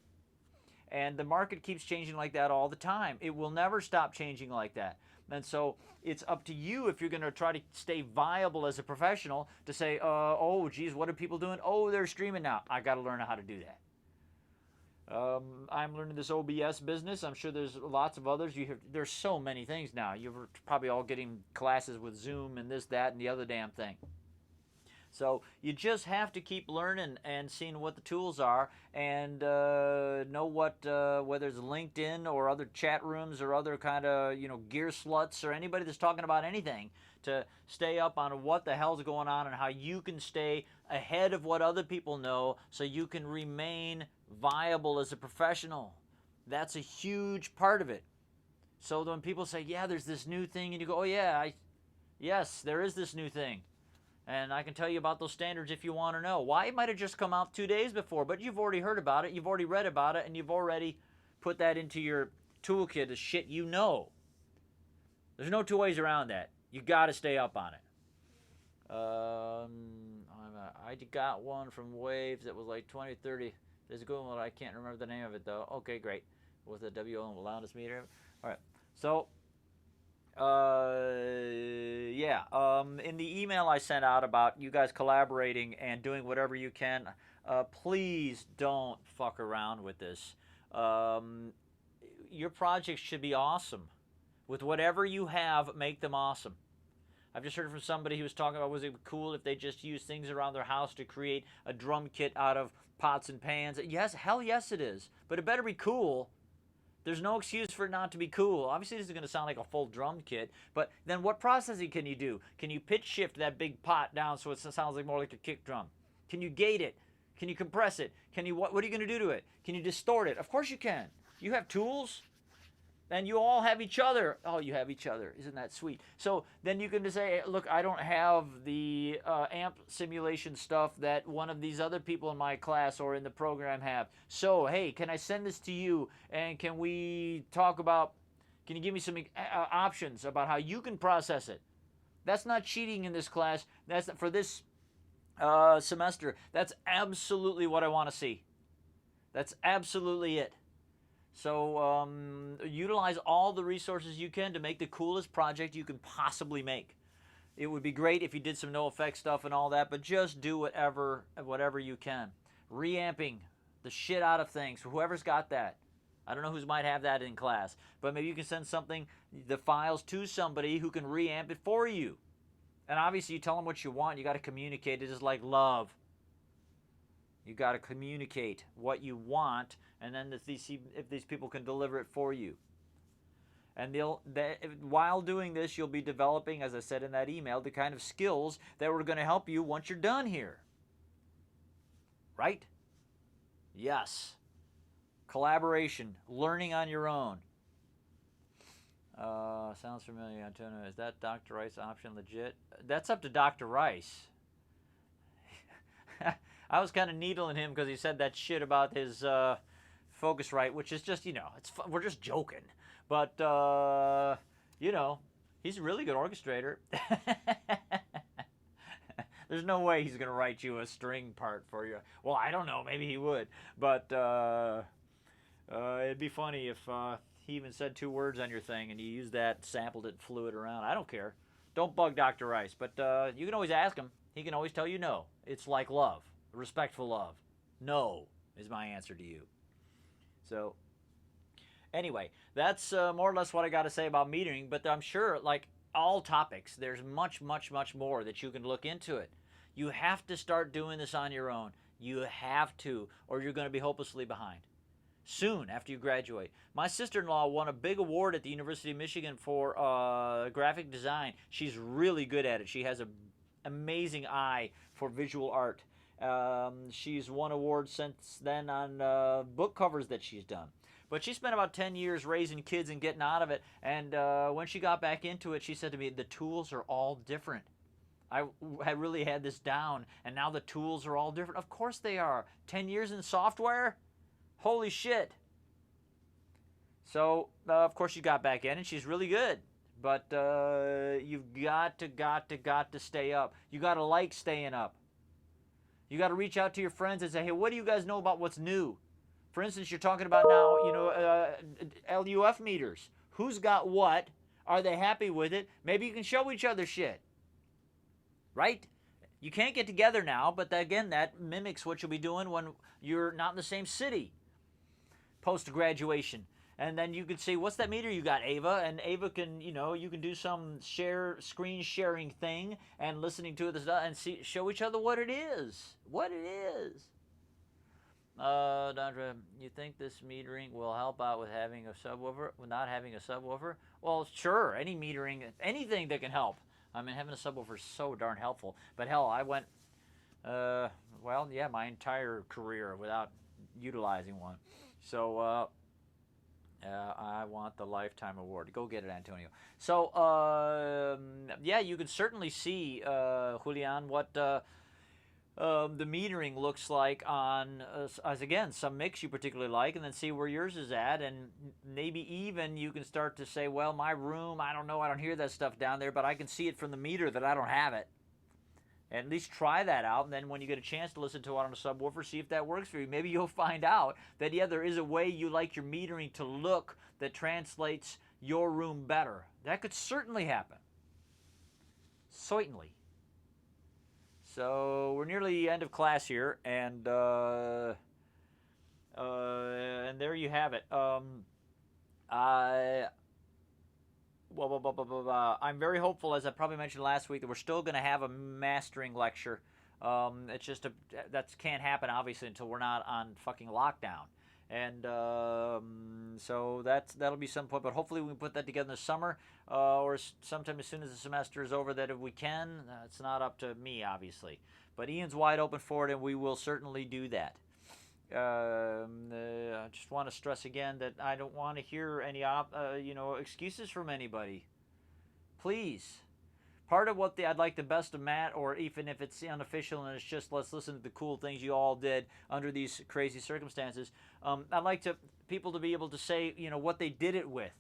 And the market keeps changing like that all the time. It will never stop changing like that. And so it's up to you if you're going to try to stay viable as a professional to say, oh, geez, what are people doing? Oh, they're streaming now. I got to learn how to do that. I'm learning this OBS business. I'm sure there's lots of others. There's so many things now. You're probably all getting classes with Zoom and this, that, and the other damn thing. So you just have to keep learning and seeing what the tools are and know what, whether it's LinkedIn or other chat rooms or other kind of, gear sluts or anybody that's talking about anything to stay up on what the hell's going on and how you can stay ahead of what other people know so you can remain viable as a professional. That's a huge part of it. So when people say, yeah, there's this new thing, and you go, oh yeah, yes, there is this new thing. And I can tell you about those standards if you want to know. Why? It might have just come out 2 days before, but you've already heard about it, you've already read about it, and you've already put that into your toolkit of shit you know. There's no two ways around that. You got to stay up on it. I got one from Waves that was like 20, 30. There's a good one, I can't remember the name of it though. Okay, great. With the WO loudness meter. All right. So, in the email I sent out about you guys collaborating and doing whatever you can, please don't fuck around with this. Your projects should be awesome. With whatever you have, make them awesome. I've just heard from somebody who was talking about, was it cool if they just used things around their house to create a drum kit out of pots and pans? Yes, hell yes it is. But it better be cool. There's no excuse for it not to be cool. Obviously, this is going to sound like a full drum kit, but then what processing can you do? Can you pitch shift that big pot down so it sounds like more like a kick drum? Can you gate it? Can you compress it? Can you what are you going to do to it? Can you distort it? Of course you can. You have tools. And you all have each other. Oh, you have each other. Isn't that sweet? So then you can just say, look, I don't have the amp simulation stuff that one of these other people in my class or in the program have. So, hey, can I send this to you? And can we talk about, can you give me some options about how you can process it? That's not cheating in this class. That's for this semester. That's absolutely what I want to see. That's absolutely it. So utilize all the resources you can to make the coolest project you can possibly make. It would be great if you did some no effect stuff and all that, but just do whatever you can. Reamping the shit out of things. Whoever's got that. I don't know who might have that in class, but maybe you can send the files to somebody who can reamp it for you. And obviously you tell them what you want. You got to communicate. It is like love. You got to communicate what you want, and then if these people can deliver it for you. And while doing this, you'll be developing, as I said in that email, the kind of skills that are going to help you once you're done here. Right? Yes. Collaboration, learning on your own. Sounds familiar, Antonio. Is that Dr. Rice option legit? That's up to Dr. Rice. I was kind of needling him because he said that shit about his Focusrite, which is just, we're just joking. But, he's a really good orchestrator. There's no way he's going to write you a string part for you. Well, I don't know. Maybe he would. But it'd be funny if he even said 2 words on your thing and you used that, sampled it, flew it around. I don't care. Don't bug Dr. Rice. But you can always ask him. He can always tell you no. It's like love. Respectful love. No is my answer to you. So, anyway, that's more or less what I got to say about metering. But I'm sure, all topics. There's much, much, much more that you can look into it. You have to start doing this on your own. You have to, or you're going to be hopelessly behind soon after you graduate. My sister-in-law won a big award at the University of Michigan for graphic design. She's really good at it. She has an amazing eye for visual art. She's won awards since then on book covers that she's done. But she spent about 10 years raising kids and getting out of it. And when she got back into it, she said to me, the tools are all different. I had really had this down, and now the tools are all different. Of course they are. 10 years in software? Holy shit. So, of course, she got back in, and she's really good. But you've got to stay up. You got to like staying up. You got to reach out to your friends and say, hey, what do you guys know about what's new? For instance, you're talking about now, LUF meters. Who's got what? Are they happy with it? Maybe you can show each other shit. Right? You can't get together now, but again, that mimics what you'll be doing when you're not in the same city post-graduation. And then you can see, what's that meter you got, Ava? And Ava can, you can do some screen sharing thing and listening to it and show each other what it is. What it is. Dondra, you think this metering will help out with having a subwoofer, with not having a subwoofer? Well, sure, any metering, anything that can help. I mean, having a subwoofer is so darn helpful. But hell, I went, my entire career without utilizing one. So, I want the lifetime award. Go get it, Antonio. So, you can certainly see, Julian, what the metering looks like on, as again, some mix you particularly like, and then see where yours is at, and maybe even you can start to say, well, my room, I don't know, I don't hear that stuff down there, but I can see it from the meter that I don't have it. At least try that out, and then when you get a chance to listen to it on a subwoofer, see if that works for you. Maybe you'll find out that, there is a way you like your metering to look that translates your room better. That could certainly happen. Certainly. So we're nearly the end of class here, and there you have it. I'm very hopeful, as I probably mentioned last week, that we're still going to have a mastering lecture. It's just that can't happen, obviously, until we're not on fucking lockdown. And so that'll be some point. But hopefully we can put that together in the summer or sometime as soon as the semester is over, that if we can. It's not up to me, obviously. But Ian's wide open for it, and we will certainly do that. I just want to stress again that I don't want to hear any excuses from anybody. Please. Part of what I'd like the best of Matt, or even if it's unofficial and it's just let's listen to the cool things you all did under these crazy circumstances, I'd like people to be able to say, what they did it with.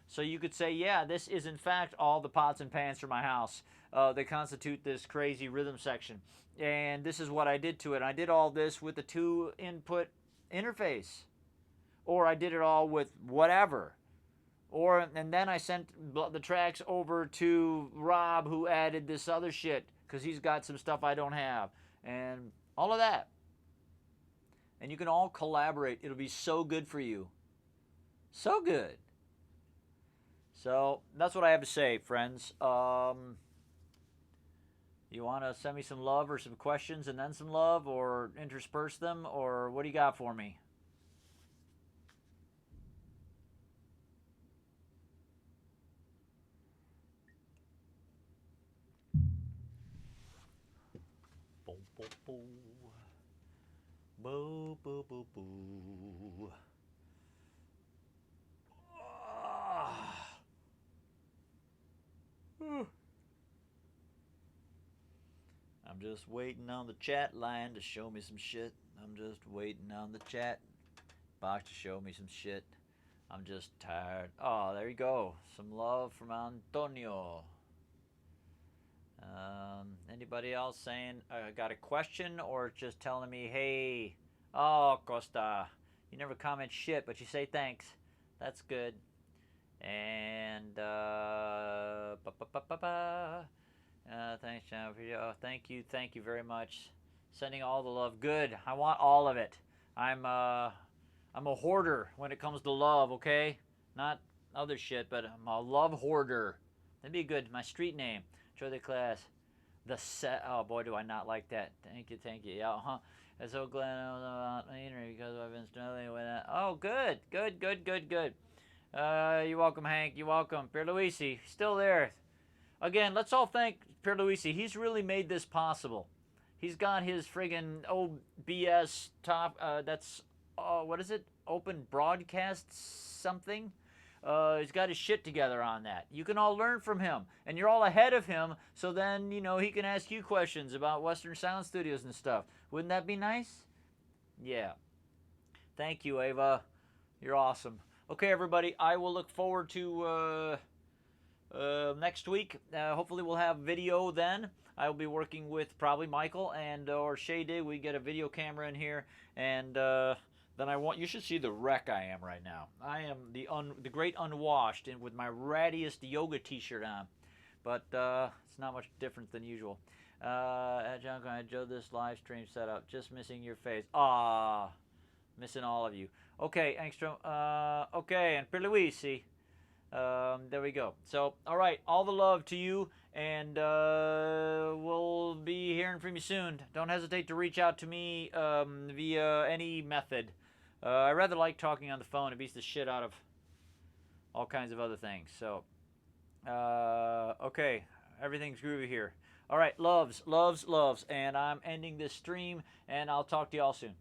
So you could say, yeah, this is in fact all the pots and pans for my house that constitute this crazy rhythm section. And this is what I did to it. I did all this with the 2-input interface. Or I did it all with whatever. And then I sent the tracks over to Rob, who added this other shit, because he's got some stuff I don't have. And all of that. And you can all collaborate. It'll be so good for you. So good. So that's what I have to say, friends. You want to send me some love or some questions and then some love, or intersperse them, or what do you got for me? Boo, boo, boo. Boo, boo, boo, boo. I'm just waiting on the chat line to show me some shit. I'm just waiting on the chat box to show me some shit. I'm just tired. Oh, there you go. Some love from Antonio. Anybody else saying, got a question, or just telling me, hey, oh, Costa, you never comment shit, but you say thanks. That's good. And, thanks, John. Thank you very much. Sending all the love. Good. I want all of it. I'm a hoarder when it comes to love. Okay, not other shit, but I'm a love hoarder. That'd be good. My street name. Enjoy the class. The set. Oh boy, do I not like that. Thank you, thank you. Yeah, I'm so glad I was about metering because I've been struggling with that. Oh, good, good, good, good, good. You're welcome, Hank. You're welcome. Pierluisi, still there. Again, let's all thank Pierluisi. He's really made this possible. He's got his friggin' OBS top. That's what is it? Open broadcast something. He's got his shit together on that. You can all learn from him, and you're all ahead of him. So then he can ask you questions about Western Sound Studios and stuff. Wouldn't that be nice? Yeah. Thank you, Ava. You're awesome. Okay, everybody. I will look forward to next week. Hopefully, we'll have video then. I will be working with probably Michael and or Shay. We get a video camera in here, and then you should see the wreck I am right now. I am the great unwashed and with my rattiest yoga t-shirt on, but it's not much different than usual. John, I enjoyed this live stream setup. Just missing your face. Missing all of you. Okay, Angstrom. Okay, and Pierluisi. There we go. So, all right, all the love to you, and we'll be hearing from you soon. Don't hesitate to reach out to me via any method. I rather like talking on the phone. It beats the shit out of all kinds of other things. So, okay, everything's groovy here. All right, loves, loves, loves, and I'm ending this stream, and I'll talk to you all soon.